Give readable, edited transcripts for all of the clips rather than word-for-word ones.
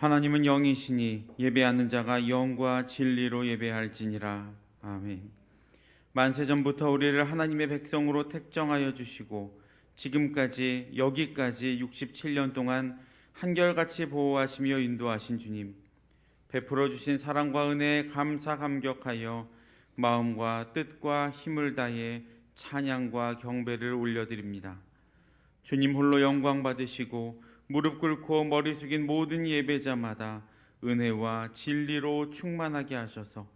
하나님은 영이시니 예배하는 자가 영과 진리로 예배할지니라. 아멘. 만세전부터 우리를 하나님의 백성으로 택정하여 주시고 지금까지 여기까지 67년 동안 한결같이 보호하시며 인도하신 주님, 베풀어 주신 사랑과 은혜에 감사 감격하여 마음과 뜻과 힘을 다해 찬양과 경배를 올려드립니다. 주님 홀로 영광 받으시고 무릎 꿇고 머리 숙인 모든 예배자마다 은혜와 진리로 충만하게 하셔서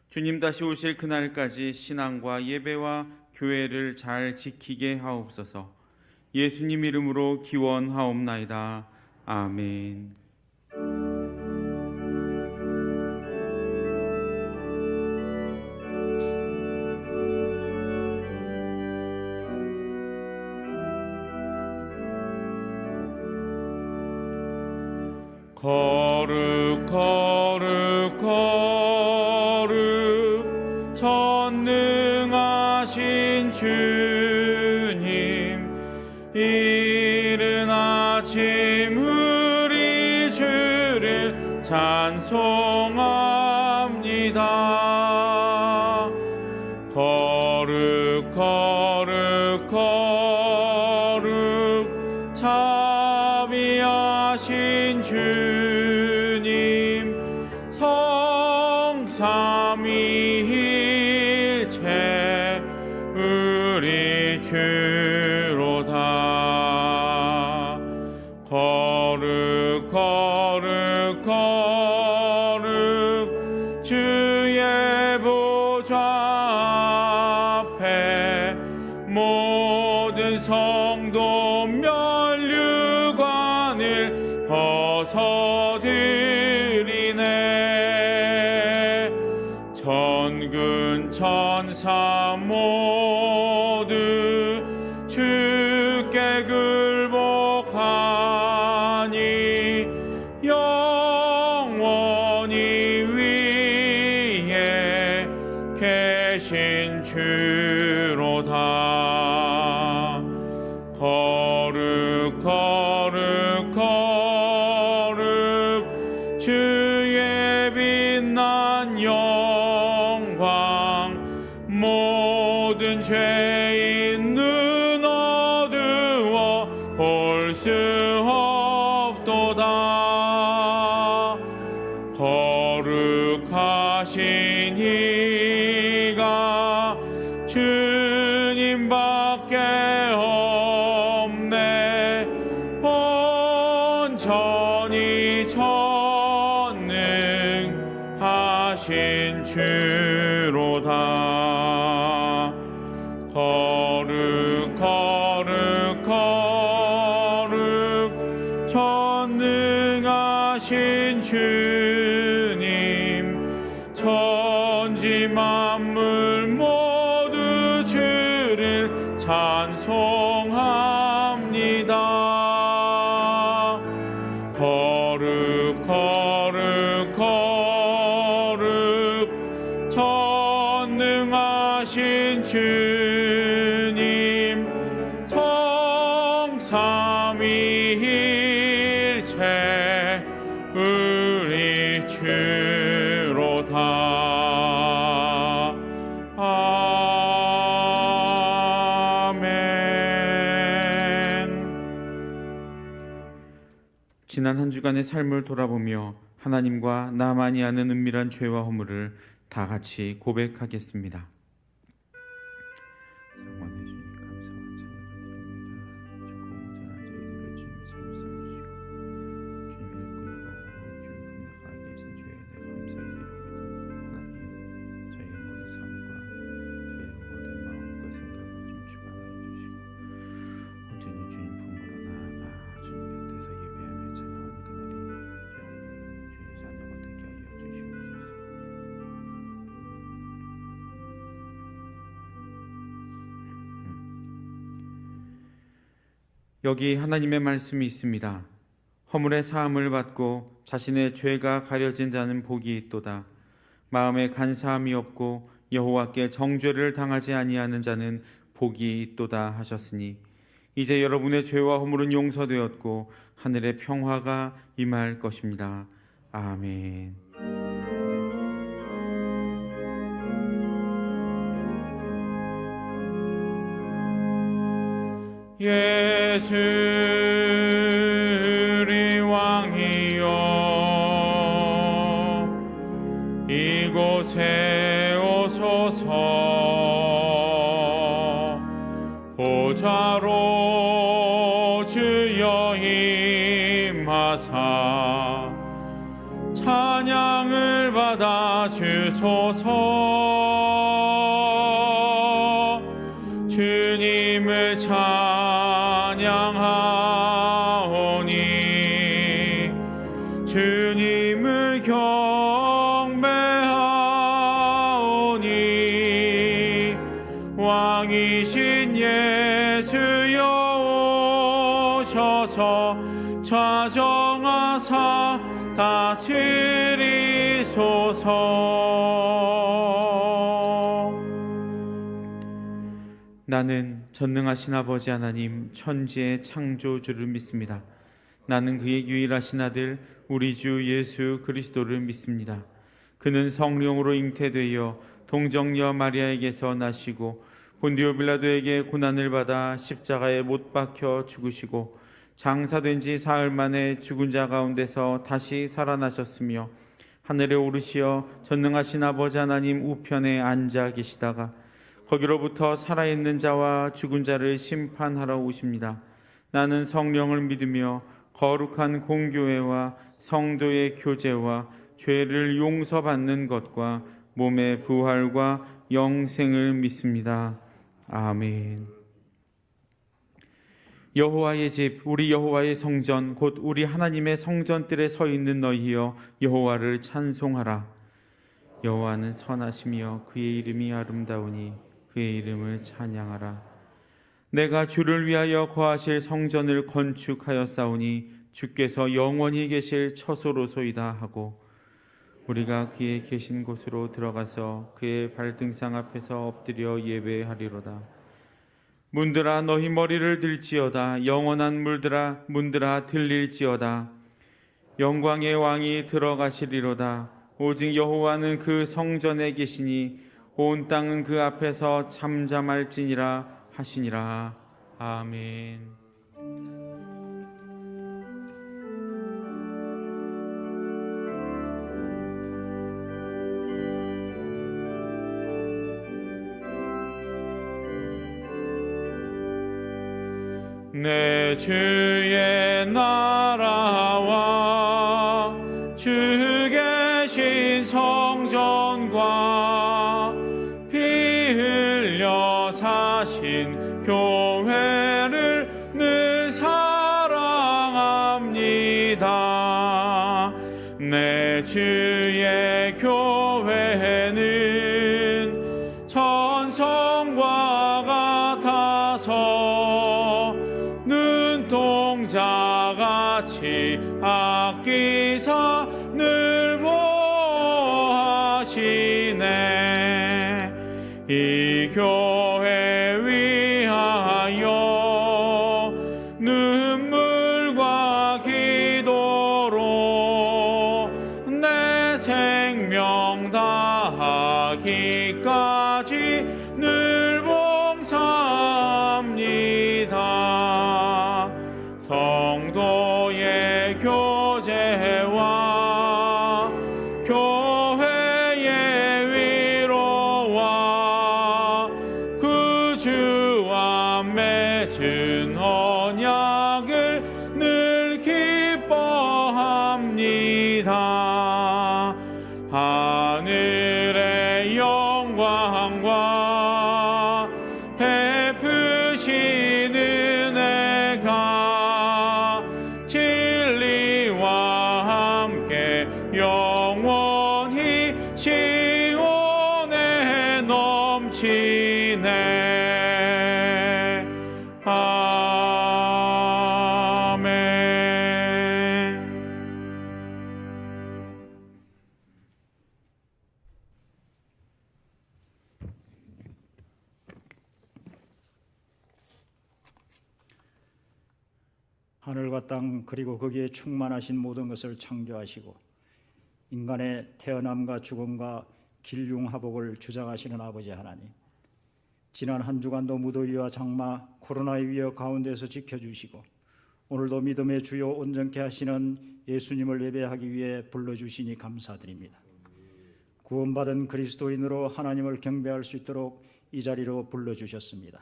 주님 다시 오실 그날까지 신앙과 예배와 교회를 잘 지키게 하옵소서. 예수님 이름으로 기원하옵나이다. 아멘. 거룩 거룩 거룩 전능하신 주님, 이른 아침 우리 주를 찬송합니다. 거룩 거룩 거룩 자비하신 주님, 성삼위일체 우리 주로다. 거룩 거룩 거룩 주의 보좌 앞에 모든 성도 면류관을 벗어드리네. 천군 천사 모두 주께 굴복하니 영원히 위에 계신 주로다. 거룩 거룩 거룩 주의 빛난 영광, 모든 죄인 눈 어두워 볼 수 없도다. 거룩하신 이가 주님밖에 없네. 온전히 전능하신 주로다. 거룩 거룩 거룩 전능하신 주님, 천지 만물 모두 주를 찬송합니다. 거룩 거룩 거룩 전능하신 주님, 성삼위일체 우리 주로다. 아멘. 지난 한 주간의 삶을 돌아보며 하나님과 나만이 아는 은밀한 죄와 허물을 다 같이 고백하겠습니다. 사랑하는 주님, 감사와 찬양을 드립니다. 적고 모자란 저희들을 주님이 참을 삼으시고 주님의 일꾼으로 주님 품에 가게 하신 죄에 대해 감사를 드립니다. 하나님, 저희 모든 마음과 생각과 주님 곁에서 예배하며 찬양하는 그날이 주의 자녀가 되게 하여 주시옵소서. 여기 하나님의 말씀이 있습니다. 허물의 사함을 받고 자신의 죄가 가려진 자는 복이 있도다. 마음에 간사함이 없고 여호와께 정죄를 당하지 아니하는 자는 복이 있도다 하셨으니, 이제 여러분의 죄와 허물은 용서되었고 하늘의 평화가 임할 것입니다. 아멘. 예수 우리 왕이여, 이곳에 오소서. 보좌로 주여 임하사 찬양을 받아 주소서. 주님을 찬양하오니 주님을 경배하오니 왕이신 예수여 오셔서 좌정하사 다스리소서. 나는 전능하신 아버지 하나님 천지의 창조주를 믿습니다. 나는 그의 유일하신 아들 우리 주 예수 그리스도를 믿습니다. 그는 성령으로 잉태되어 동정녀 마리아에게서 나시고 본디오 빌라도에게 고난을 받아 십자가에 못 박혀 죽으시고 장사된 지 사흘 만에 죽은 자 가운데서 다시 살아나셨으며 하늘에 오르시어 전능하신 아버지 하나님 우편에 앉아 계시다가 거기로부터 살아있는 자와 죽은 자를 심판하러 오십니다. 나는 성령을 믿으며 거룩한 공교회와 성도의 교제와 죄를 용서받는 것과 몸의 부활과 영생을 믿습니다. 아멘. 여호와의 집, 우리 여호와의 성전, 곧 우리 하나님의 성전뜰에 서 있는 너희여 여호와를 찬송하라. 여호와는 선하시며 그의 이름이 아름다우니 그의 이름을 찬양하라. 내가 주를 위하여 거하실 성전을 건축하였사오니 주께서 영원히 계실 처소로소이다 하고 우리가 그의 계신 곳으로 들어가서 그의 발등상 앞에서 엎드려 예배하리로다. 문들아 너희 머리를 들지어다. 영원한 물들아 문들아 들릴지어다. 영광의 왕이 들어가시리로다. 오직 여호와는 그 성전에 계시니 온 땅은 그 앞에서 잠잠할지니라 하시니라. 아멘. 내 주의 나라와 주 계신 성전과 피 흘려 사신 교회를 늘 사랑합니다. 내 주의 교회는 천성과 같아서 눈동자같이 아끼사 늘 보하시네. 이 교회 위하여 눈물과 기도로 내 생명 다하기까지 늘 봉사합니다. 성도의 교제와 교회의 위로와 그 주와 맺은 언약을 늘 기뻐합니다. 하늘의 영광과 베푸신 은혜가 진리와 함께 영원히 시온에 넘치네. 아멘. 하늘과 땅 그리고 거기에 충만하신 모든 것을 창조하시고 인간의 태어남과 죽음과 길흉하복을 주장하시는 아버지 하나님, 지난 한 주간도 무더위와 장마, 코로나의 위협 가운데서 지켜주시고 오늘도 믿음의 주요 온전케 하시는 예수님을 예배하기 위해 불러주시니 감사드립니다. 구원받은 그리스도인으로 하나님을 경배할 수 있도록 이 자리로 불러주셨습니다.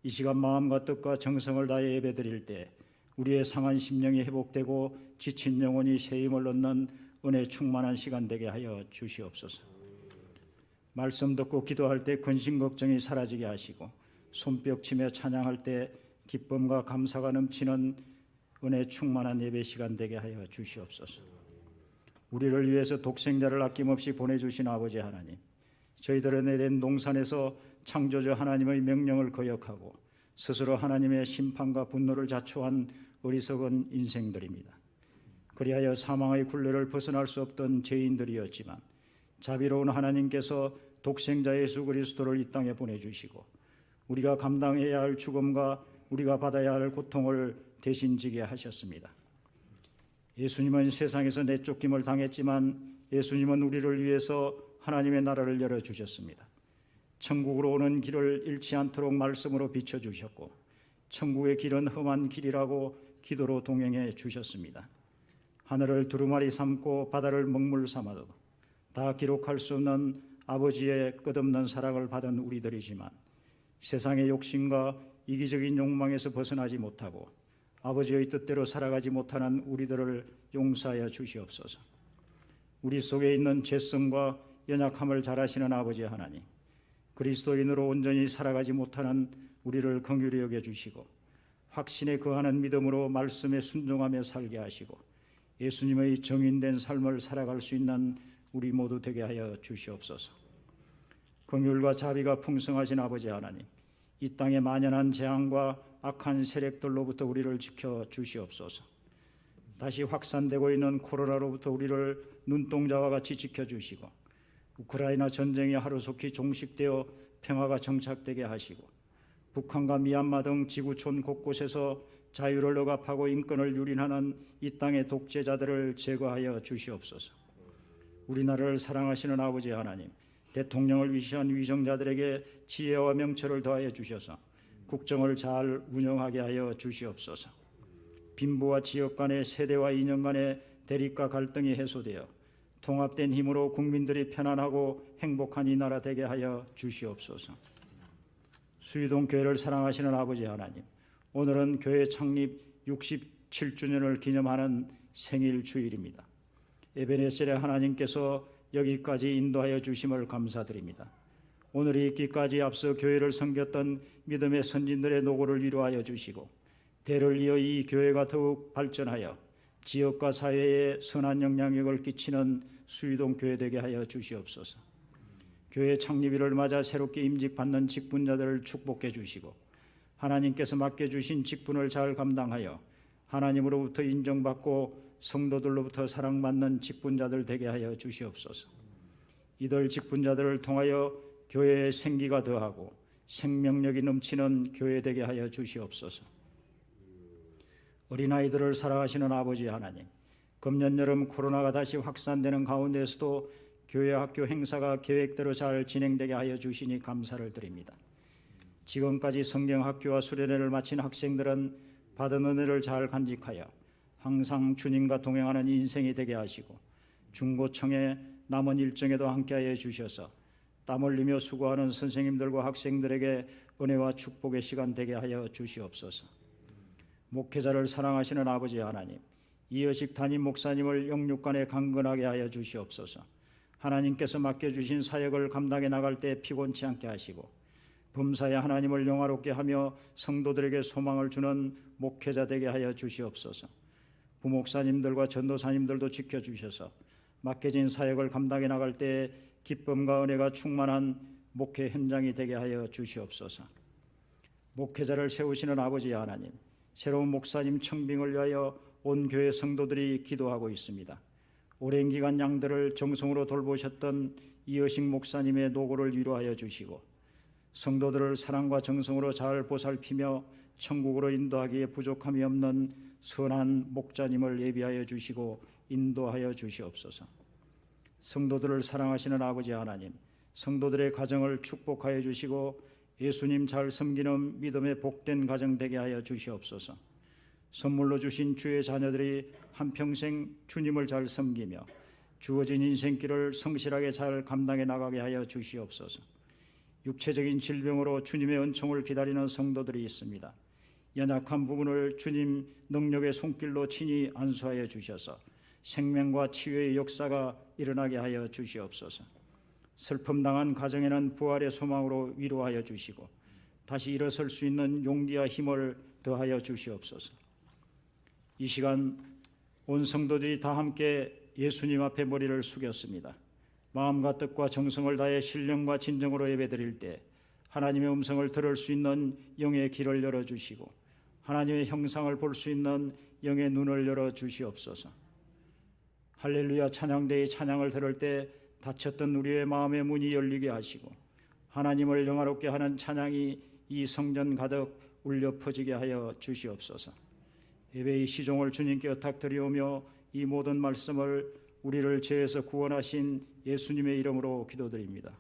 이 시간 마음과 뜻과 정성을 다해 예배드릴 때 우리의 상한 심령이 회복되고 지친 영혼이 새 힘을 얻는 은혜 충만한 시간 되게 하여 주시옵소서. 말씀 듣고 기도할 때 근심 걱정이 사라지게 하시고 손뼉 치며 찬양할 때 기쁨과 감사가 넘치는 은혜 충만한 예배 시간 되게 하여 주시옵소서. 우리를 위해서 독생자를 아낌없이 보내주신 아버지 하나님, 저희들은 에덴 동산에서 창조주 하나님의 명령을 거역하고 스스로 하나님의 심판과 분노를 자초한 어리석은 인생들입니다. 그리하여 사망의 굴레를 벗어날 수 없던 죄인들이었지만 자비로운 하나님께서 독생자 예수 그리스도를 이 땅에 보내주시고 우리가 감당해야 할 죽음과 우리가 받아야 할 고통을 대신 지게 하셨습니다. 예수님은 세상에서 내쫓김을 당했지만 예수님은 우리를 위해서 하나님의 나라를 열어주셨습니다. 천국으로 오는 길을 잃지 않도록 말씀으로 비춰주셨고 천국의 길은 험한 길이라고 기도로 동행해 주셨습니다. 하늘을 두루마리 삼고 바다를 먹물 삼아도 다 기록할 수 없는 아버지의 끝없는 사랑을 받은 우리들이지만 세상의 욕심과 이기적인 욕망에서 벗어나지 못하고 아버지의 뜻대로 살아가지 못하는 우리들을 용서하여 주시옵소서. 우리 속에 있는 죄성과 연약함을 잘 아시는 아버지 하나님, 그리스도인으로 온전히 살아가지 못하는 우리를 긍휼히 여겨주시고 확신에 거하는 믿음으로 말씀에 순종하며 살게 하시고 예수님의 정인된 삶을 살아갈 수 있는 우리 모두 되게 하여 주시옵소서. 긍휼과 자비가 풍성하신 아버지 하나님, 이 땅에 만연한 재앙과 악한 세력들로부터 우리를 지켜 주시옵소서. 다시 확산되고 있는 코로나로부터 우리를 눈동자와 같이 지켜주시고 우크라이나 전쟁이 하루속히 종식되어 평화가 정착되게 하시고 북한과 미얀마 등 지구촌 곳곳에서 자유를 억압하고 인권을 유린하는 이 땅의 독재자들을 제거하여 주시옵소서. 우리나라를 사랑하시는 아버지 하나님, 대통령을 위시한 위정자들에게 지혜와 명철을 더하여 주셔서 국정을 잘 운영하게 하여 주시옵소서. 빈부와 지역 간의 세대와 이념 간의 대립과 갈등이 해소되어 통합된 힘으로 국민들이 편안하고 행복한 이 나라 되게 하여 주시옵소서. 수유동 교회를 사랑하시는 아버지 하나님, 오늘은 교회 창립 67주년을 기념하는 생일 주일입니다. 에베네셀의 하나님께서 여기까지 인도하여 주심을 감사드립니다. 오늘이 있기까지 앞서 교회를 섬겼던 믿음의 선진들의 노고를 위로하여 주시고 대를 이어 이 교회가 더욱 발전하여 지역과 사회에 선한 영향력을 끼치는 수유동 교회 되게 하여 주시옵소서. 교회 창립일을 맞아 새롭게 임직받는 직분자들을 축복해 주시고 하나님께서 맡겨주신 직분을 잘 감당하여 하나님으로부터 인정받고 성도들로부터 사랑받는 직분자들 되게 하여 주시옵소서. 이들 직분자들을 통하여 교회의 생기가 더하고 생명력이 넘치는 교회 되게 하여 주시옵소서. 어린아이들을 사랑하시는 아버지 하나님, 금년 여름 코로나가 다시 확산되는 가운데서도 교회 학교 행사가 계획대로 잘 진행되게 하여 주시니 감사를 드립니다. 지금까지 성경학교와 수련회를 마친 학생들은 받은 은혜를 잘 간직하여 항상 주님과 동행하는 인생이 되게 하시고 중고청의 남은 일정에도 함께하여 주셔서 땀 흘리며 수고하는 선생님들과 학생들에게 은혜와 축복의 시간 되게 하여 주시옵소서. 목회자를 사랑하시는 아버지 하나님, 이여식 담임 목사님을 영육간에 강건하게 하여 주시옵소서. 하나님께서 맡겨주신 사역을 감당해 나갈 때 피곤치 않게 하시고 범사에 하나님을 영화롭게 하며 성도들에게 소망을 주는 목회자 되게 하여 주시옵소서. 부목사님들과 전도사님들도 지켜주셔서 맡겨진 사역을 감당해 나갈 때 기쁨과 은혜가 충만한 목회 현장이 되게 하여 주시옵소서. 목회자를 세우시는 아버지 하나님, 새로운 목사님 청빙을 위하여 온 교회 성도들이 기도하고 있습니다. 오랜 기간 양들을 정성으로 돌보셨던 이여식 목사님의 노고를 위로하여 주시고 성도들을 사랑과 정성으로 잘 보살피며 천국으로 인도하기에 부족함이 없는 선한 목자님을 예비하여 주시고 인도하여 주시옵소서. 성도들을 사랑하시는 아버지 하나님, 성도들의 가정을 축복하여 주시고 예수님 잘 섬기는 믿음의 복된 가정 되게 하여 주시옵소서. 선물로 주신 주의 자녀들이 한평생 주님을 잘 섬기며 주어진 인생길을 성실하게 잘 감당해 나가게 하여 주시옵소서. 육체적인 질병으로 주님의 은총을 기다리는 성도들이 있습니다. 연약한 부분을 주님 능력의 손길로 친히 안수하여 주셔서 생명과 치유의 역사가 일어나게 하여 주시옵소서. 슬픔 당한 가정에는 부활의 소망으로 위로하여 주시고 다시 일어설 수 있는 용기와 힘을 더하여 주시옵소서. 이 시간 온 성도들이 다 함께 예수님 앞에 머리를 숙였습니다. 마음과 뜻과 정성을 다해 신령과 진정으로 예배드릴 때 하나님의 음성을 들을 수 있는 영의 길을 열어주시고 하나님의 형상을 볼 수 있는 영의 눈을 열어주시옵소서. 할렐루야 찬양대의 찬양을 들을 때 닫혔던 우리의 마음의 문이 열리게 하시고 하나님을 영화롭게 하는 찬양이 이 성전 가득 울려 퍼지게 하여 주시옵소서. 예배의 시종을 주님께 의탁드리오며 이 모든 말씀을 우리를 죄에서 구원하신 예수님의 이름으로 기도드립니다.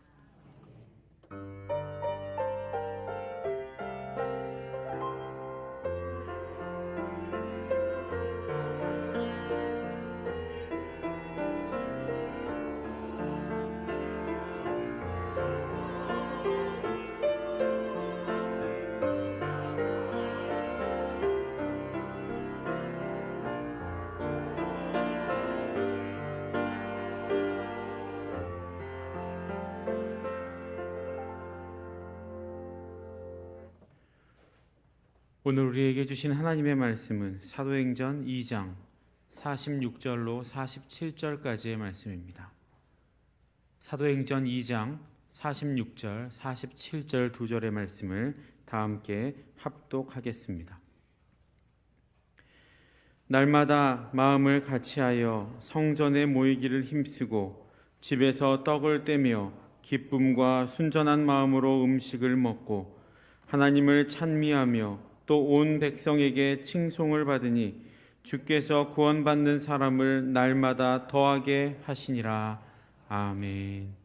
오늘 우리에게 주신 하나님의 말씀은 사도행전 2장 46절로 47절까지의 말씀입니다. 사도행전 2장 46절, 47절 두 절의 말씀을 다 함께 합독하겠습니다. 날마다 마음을 같이하여 성전에 모이기를 힘쓰고 집에서 떡을 떼며 기쁨과 순전한 마음으로 음식을 먹고 하나님을 찬미하며 또 온 백성에게 칭송을 받으니 주께서 구원받는 사람을 날마다 더하게 하시니라. 아멘.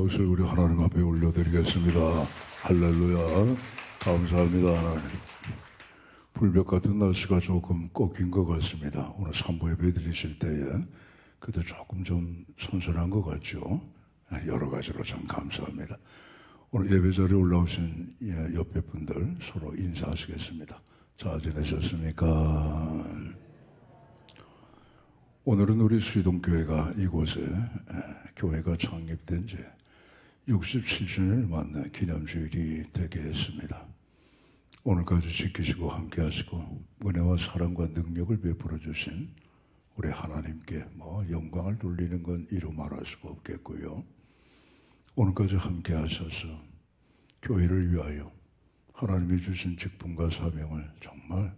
박수를 우리 하나님 앞에 올려드리겠습니다. 할렐루야. 감사합니다, 하나님. 불볕 같은 날씨가 조금 꺾인 것 같습니다. 오늘 산부 예배 드리실 때에 그때 조금 좀 선선한 것 같죠. 여러 가지로 참 감사합니다. 오늘 예배 자리에 올라오신 옆에 분들 서로 인사하시겠습니다. 잘 지내셨습니까? 오늘은 우리 수의동교회가 이곳에 교회가 창립된 지 67주년을 맞는 기념주일이 되게 했습니다. 오늘까지 지키시고 함께 하시고 은혜와 사랑과 능력을 베풀어 주신 우리 하나님께 영광을 돌리는 건 이루 말할 수가 없겠고요. 오늘까지 함께 하셔서 교회를 위하여 하나님이 주신 직분과 사명을 정말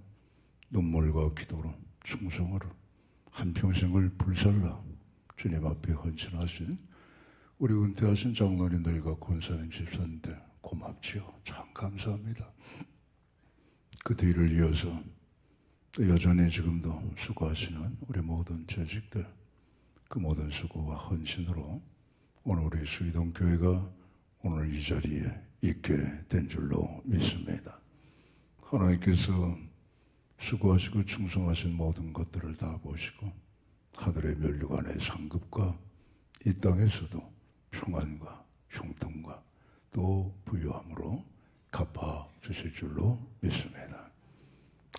눈물과 기도로 충성으로 한평생을 불살라 주님 앞에 헌신하신 우리 은퇴하신 장로님들과 권사님 집사님들 고맙지요. 참 감사합니다. 그 뒤를 이어서 또 여전히 지금도 수고하시는 우리 모든 재직들 그 모든 수고와 헌신으로 오늘 우리 수의동교회가 오늘 이 자리에 있게 된 줄로 믿습니다. 하나님께서 수고하시고 충성하신 모든 것들을 다 보시고 하늘의 면류관의 상급과 이 땅에서도 평안과 형통과 또 부유함으로 갚아 주실 줄로 믿습니다.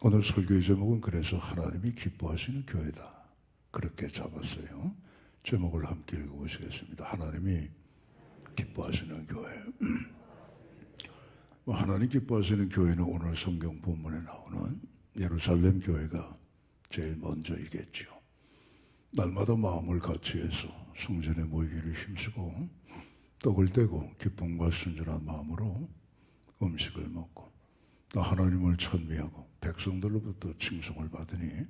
오늘 설교의 제목은 그래서 하나님이 기뻐하시는 교회다. 그렇게 잡았어요. 제목을 함께 읽어보시겠습니다. 하나님이 기뻐하시는 교회. 하나님 기뻐하시는 교회는 오늘 성경 본문에 나오는 예루살렘 교회가 제일 먼저이겠지요. 날마다 마음을 같이해서 성전에 모이기를 힘쓰고 떡을 떼고 기쁨과 순전한 마음으로 음식을 먹고 또 하나님을 찬미하고 백성들로부터 칭송을 받으니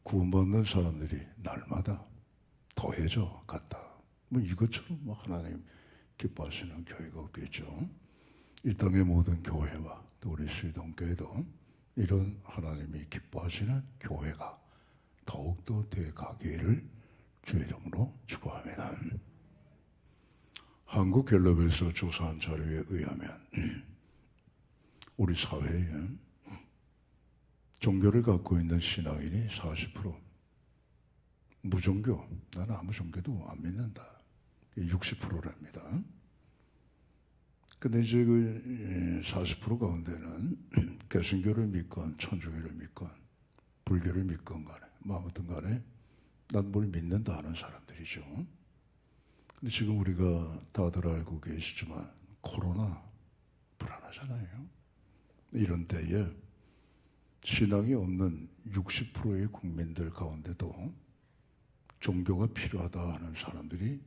구원받는 사람들이 날마다 더해져 갔다. 이것처럼 하나님 기뻐하시는 교회가 없겠죠. 이 땅의 모든 교회와 또 우리 수의동교회도 이런 하나님이 기뻐하시는 교회가 더욱더 되어가기를 주의 이름으로 축복합니다. 한국갤럽에서 조사한 자료에 의하면 우리 사회에 종교를 갖고 있는 신앙인이 40%, 무종교, 나는 아무 종교도 안 믿는다, 60%랍니다. 근데 이제 그 40% 가운데는 개신교를 믿건 천주교를 믿건 불교를 믿건 간에 아무튼 간에 난 뭘 믿는다 하는 사람들이죠. 근데 지금 우리가 다들 알고 계시지만 코로나 불안하잖아요. 이런 때에 신앙이 없는 60%의 국민들 가운데도 종교가 필요하다 하는 사람들이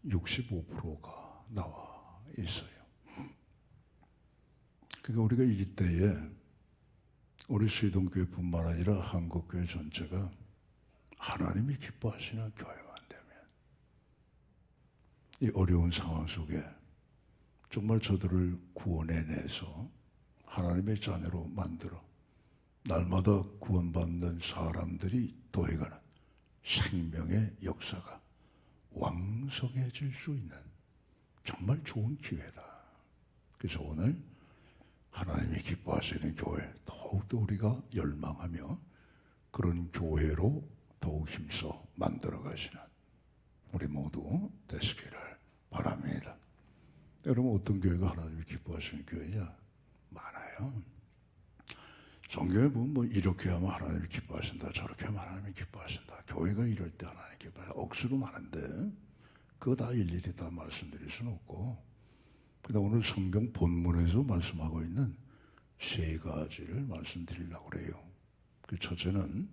65%가 나와 있어요. 그러니까 우리가 이 때에 우리 수의동교회뿐만 아니라 한국교회 전체가 하나님이 기뻐하시는 교회만 되면 이 어려운 상황 속에 정말 저들을 구원해내서 하나님의 자녀로 만들어 날마다 구원받는 사람들이 더해가는 생명의 역사가 왕성해질 수 있는 정말 좋은 기회다. 그래서 오늘 하나님이 기뻐하시는 교회 더욱더 우리가 열망하며 그런 교회로 더욱 힘써 만들어 가시는 우리 모두 되시기를 바랍니다. 여러분, 어떤 교회가 하나님이 기뻐하시는 교회냐? 많아요. 성경에 보면 이렇게 하면 하나님이 기뻐하신다, 저렇게 하면 하나님이 기뻐하신다, 교회가 이럴 때 하나님이 기뻐하신다, 억수로 많은데 그거 다 일일이 다 말씀드릴 수는 없고, 그다음 오늘 성경 본문에서 말씀하고 있는 세 가지를 말씀드리려고 그래요. 그 첫째는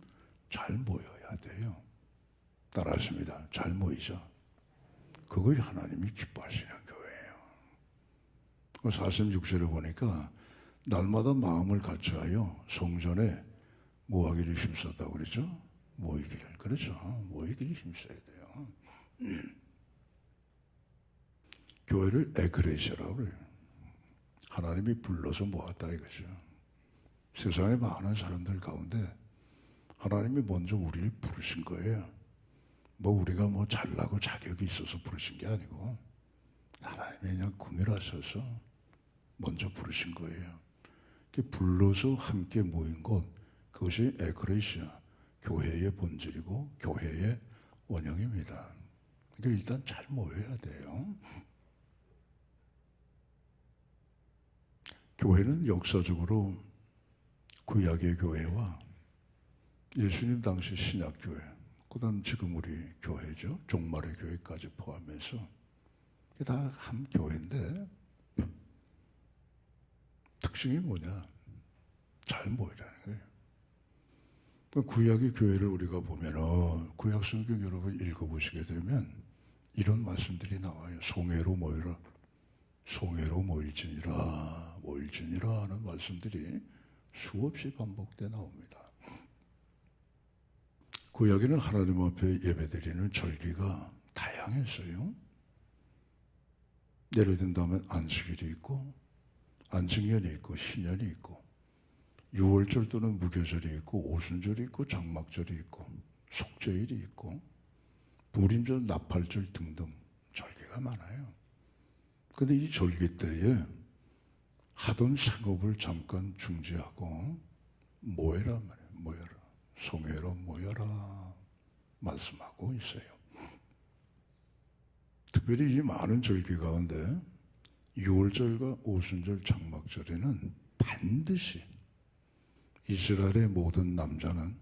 잘 모여야 돼요. 따라하십니다. 잘 모이자. 그것이 하나님이 기뻐하시는 교회예요. 46절에 보니까 날마다 마음을 같이하여 성전에 모하기를 힘썼다고 그랬죠? 모이기를. 그렇죠. 모이기를 힘써야 돼요. 교회를 에크레시아라고 그래요. 하나님이 불러서 모았다 이거죠. 세상에 많은 사람들 가운데 하나님이 먼저 우리를 부르신 거예요. 우리가 잘나고 자격이 있어서 부르신 게 아니고 하나님이 그냥 구별하셔서 먼저 부르신 거예요. 불러서 함께 모인 것, 그것이 에크레시아, 교회의 본질이고 교회의 원형입니다. 그러니까 일단 잘 모여야 돼요. 교회는 역사적으로 구약의 교회와 예수님 당시 신약교회, 그 다음 지금 우리 교회죠. 종말의 교회까지 포함해서 다 한 교회인데 특징이 뭐냐? 잘 모이라는 거예요. 구약의 교회를 우리가 보면 구약 성경 여러분 읽어보시게 되면 이런 말씀들이 나와요. 송회로 모이라, 송회로 모일지니라, 모일지니라 하는 말씀들이 수없이 반복돼 나옵니다. 구약에는 하나님 앞에 예배드리는 절기가 다양했어요. 예를 든다면 안식일이 있고 안식년이 있고 신년이 있고 유월절 또는 무교절이 있고 오순절이 있고 장막절이 있고 속죄일이 있고 불임절, 나팔절 등등 절기가 많아요. 그런데 이 절기 때에 하던 생업을 잠깐 중지하고 모여라 말이에요. 모여라. 송회로 모여라 말씀하고 있어요. 특별히 이 많은 절기 가운데 유월절과 오순절, 장막절에는 반드시 이스라엘의 모든 남자는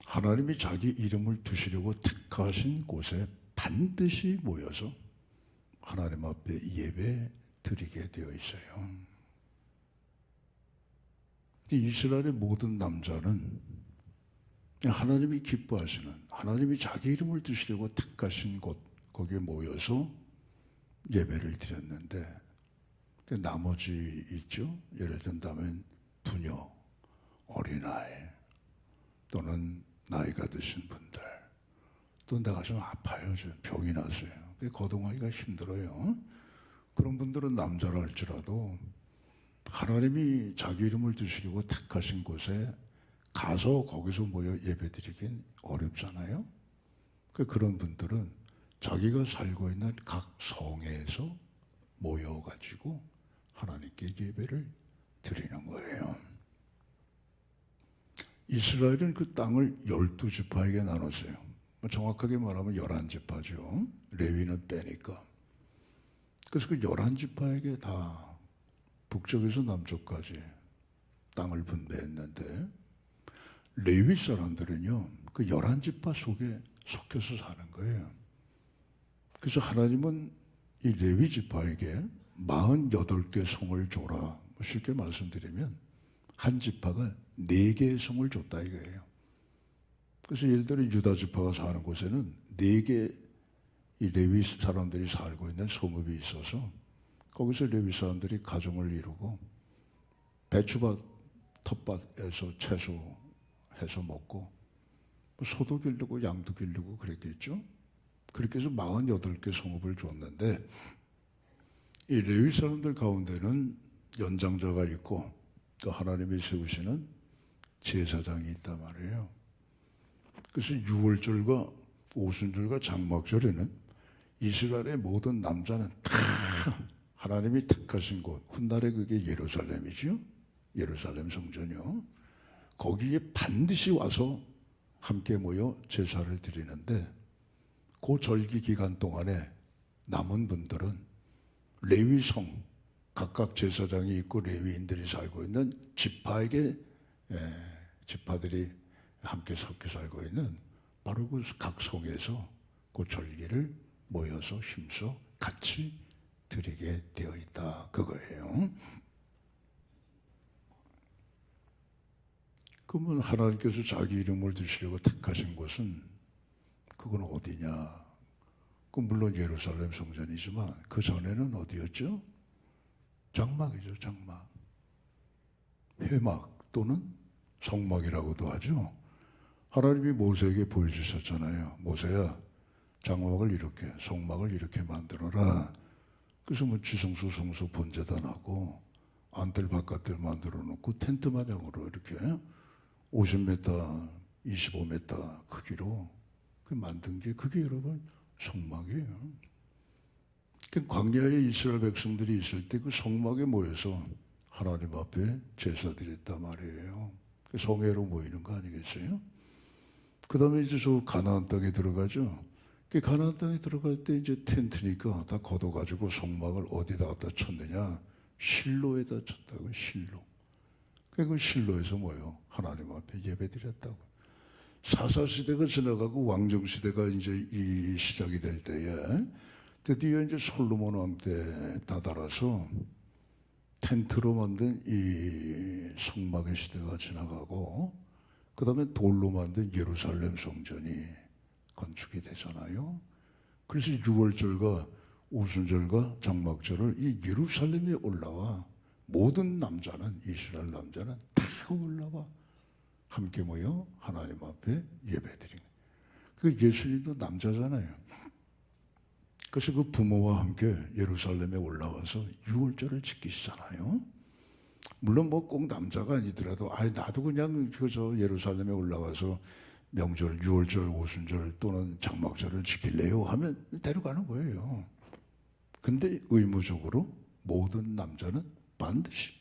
하나님이 자기 이름을 두시려고 택하신 곳에 반드시 모여서 하나님 앞에 예배 드리게 되어 있어요. 이스라엘의 모든 남자는 하나님이 기뻐하시는, 하나님이 자기 이름을 두시려고 택하신 곳, 거기에 모여서 예배를 드렸는데, 나머지 있죠? 예를 든다면 부녀, 어린아이, 또는 나이가 드신 분들, 또 내가 좀 아파요, 좀 병이 났어요. 거동하기가 힘들어요. 그런 분들은 남자라 할지라도 하나님이 자기 이름을 두시려고 택하신 곳에 가서 거기서 모여 예배드리긴 어렵잖아요. 그런 분들은 자기가 살고 있는 각 성에서 모여가지고 하나님께 예배를 드리는 거예요. 이스라엘은 그 땅을 12지파에게 나눴어요. 정확하게 말하면 11지파죠. 레위는 빼니까. 그래서 그 11지파에게 다 북쪽에서 남쪽까지 땅을 분배했는데 레위 사람들은요, 그 11지파 속에 섞여서 사는 거예요. 그래서 하나님은 이 레위 지파에게 48개 성을 줘라. 쉽게 말씀드리면 한 지파가 4개의 성을 줬다 이거예요. 그래서 예를 들어 유다 지파가 사는 곳에는 4개 이 레위 사람들이 살고 있는 성읍이 있어서 거기서 레위 사람들이 가정을 이루고 배추밭, 텃밭에서 채소해서 먹고 소도 기르고 양도 기르고 그랬겠죠. 그렇게 해서 48개 성읍을 줬는데 이 레위 사람들 가운데는 연장자가 있고 또 하나님이 세우시는 제사장이 있단 말이에요. 그래서 유월절과 오순절과 장막절에는 이스라엘의 모든 남자는 다 하나님이 택하신 곳, 훗날에 그게 예루살렘이죠. 예루살렘 성전이요. 거기에 반드시 와서 함께 모여 제사를 드리는데 그 절기 기간 동안에 남은 분들은 레위성, 각각 제사장이 있고 레위인들이 살고 있는 지파에게 지파들이 함께 섞여 살고 있는 바로 그 각 성에서 그 절기를 모여서 힘써 같이 드리게 되어 있다 그거예요. 그러면 하나님께서 자기 이름을 두시려고 택하신 곳은 그건 어디냐? 그 물론 예루살렘 성전이지만 그 전에는 어디였죠? 장막이죠, 장막. 회막 또는 성막이라고도 하죠. 하나님이 모세에게 보여주셨잖아요. 모세야, 장막을 이렇게, 성막을 이렇게 만들어라. 그래서 뭐 지성소, 성소, 번제단하고 안뜰 바깥을 만들어 놓고 텐트 마냥으로 이렇게 50m, 25m 크기로 그 만든 게 그게 여러분 성막이에요. 광야에 이스라엘 백성들이 있을 때 그 성막에 모여서 하나님 앞에 제사 드렸단 말이에요. 그 성회로 모이는 거 아니겠어요? 그 다음에 이제 저 가나안 땅에 들어가죠. 그 가나안 땅에 들어갈 때 이제 텐트니까 다 걷어가지고 성막을 어디다 갖다 쳤느냐? 실로에다 쳤다고, 실로. 그 실로에서 뭐요? 하나님 앞에 예배드렸다고. 사사시대가 지나가고 왕정시대가 이제 이 시작이 될 때에 드디어 이제 솔로몬 왕 때 다다라서 텐트로 만든 이 성막의 시대가 지나가고 그 다음에 돌로 만든 예루살렘 성전이 건축이 되잖아요. 그래서 6월절과 오순절과 장막절을 이 예루살렘에 올라와 모든 남자는 이스라엘 남자는 다 올라와 함께 모여 하나님 앞에 예배드린. 그 예수님도 남자잖아요. 그래서 그 부모와 함께 예루살렘에 올라와서 6월절을 지키시잖아요. 물론 뭐 꼭 남자가 아니더라도 나도 그냥 저 예루살렘에 올라와서 명절 6월절 오순절 또는 장막절을 지킬래요 하면 데려가는 거예요. 근데 의무적으로 모든 남자는 반드시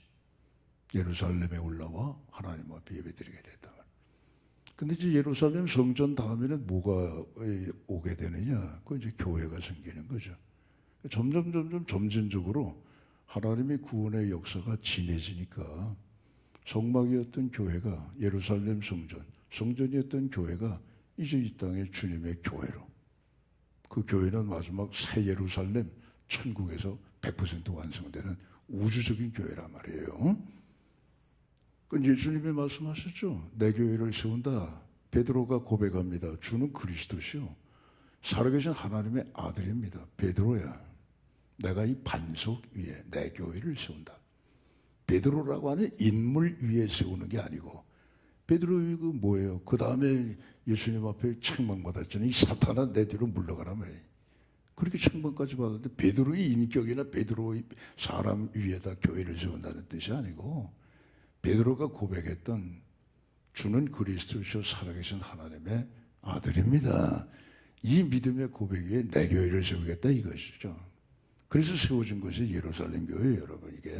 예루살렘에 올라와 하나님 앞에 예배드리게 됐다. 근데 이제 예루살렘 성전 다음에는 뭐가 오게 되느냐? 그 이제 교회가 생기는 거죠. 점진적으로 하나님의 구원의 역사가 진해지니까 성막이었던 교회가 예루살렘 성전이었던 교회가 이제 이 땅의 주님의 교회로. 그 교회는 마지막 새 예루살렘 천국에서 100% 완성되는 우주적인 교회란 말이에요. 그 예수님이 말씀하셨죠. 내 교회를 세운다. 베드로가 고백합니다. 주는 그리스도시요 살아계신 하나님의 아들입니다. 베드로야, 내가 이 반석 위에 내 교회를 세운다. 베드로라고 하는 인물 위에 세우는 게 아니고 베드로의 그 뭐예요? 그 다음에 예수님 앞에 책망받았잖아요. 이 사탄아 내 뒤로 물러가라 말이에요. 그렇게 책망까지 받았는데 베드로의 인격이나 베드로의 사람 위에다 교회를 세운다는 뜻이 아니고 베드로가 고백했던 주는 그리스도시요 살아계신 하나님의 아들입니다. 이 믿음의 고백 위에 내 교회를 세우겠다 이것이죠. 그래서 세워진 것이 예루살렘 교회예요, 여러분. 이게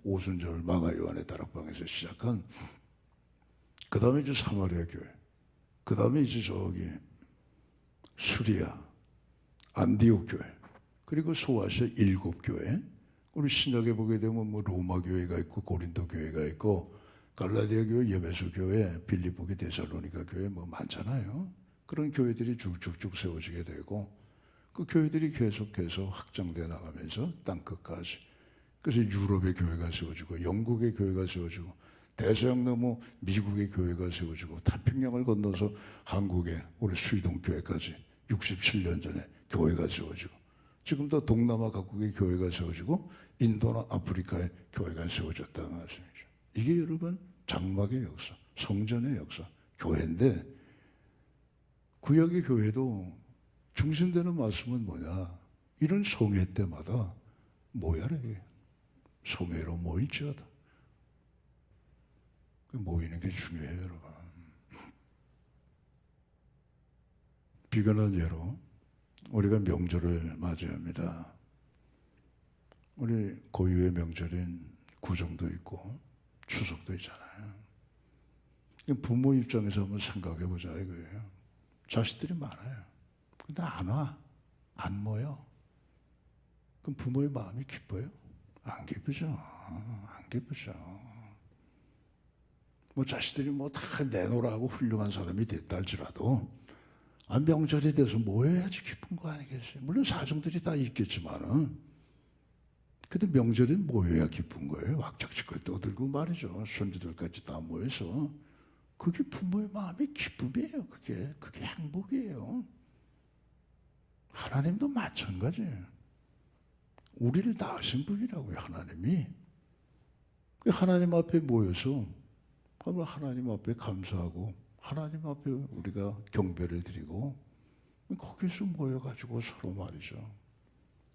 오순절 마가 요한의 다락방에서 시작한 그 다음에 이제 사마리아 교회, 그 다음에 이제 저기 수리아, 안디옥 교회, 그리고 소아시아 7교회. 우리 신약에 보게 되면 뭐 로마 교회가 있고 고린도 교회가 있고 갈라디아 교회, 예배소 교회, 빌립보교, 데살로니가 교회 뭐 많잖아요. 그런 교회들이 쭉쭉쭉 세워지게 되고 그 교회들이 계속해서 확장돼 나가면서 땅끝까지. 그래서 유럽의 교회가 세워지고 영국의 교회가 세워지고 대서양 넘어 미국의 교회가 세워지고 태평양을 건너서 한국의 우리 수의동 교회까지 67년 전에 교회가 세워지고 지금도 동남아 각국의 교회가 세워지고 인도나 아프리카의 교회가 세워졌다는 말씀이죠. 이게 여러분 장막의 역사, 성전의 역사, 교회인데 구약의 교회도 중심되는 말씀은 뭐냐? 이런 성회 때마다 모여라. 성회로 모일지어다. 모이는 게 중요해요, 여러분. 비근한 예로 우리가 명절을 맞이합니다. 우리 고유의 명절인 구정도 있고 추석도 있잖아요. 부모 입장에서 한번 생각해 보자 이거예요. 자식들이 많아요. 근데 안 와. 안 모여. 그럼 부모의 마음이 기뻐요? 안 기쁘죠. 안 기쁘죠. 뭐 자식들이 뭐 다 내놓으라고 훌륭한 사람이 됐다 할지라도 명절에 대해서 모여야지 기쁜 거 아니겠어요? 물론 사정들이 다 있겠지만은 근데 명절에 모여야 기쁜 거예요. 왁작지껄 떠들고 말이죠. 손주들까지 다 모여서 그게 부모의 마음의 기쁨이에요. 그게 행복이에요. 하나님도 마찬가지예요. 우리를 낳으신 분이라고요. 하나님이. 하나님 앞에 모여서 하나님 앞에 감사하고 하나님 앞에 우리가 경배를 드리고 거기서 모여가지고 서로 말이죠.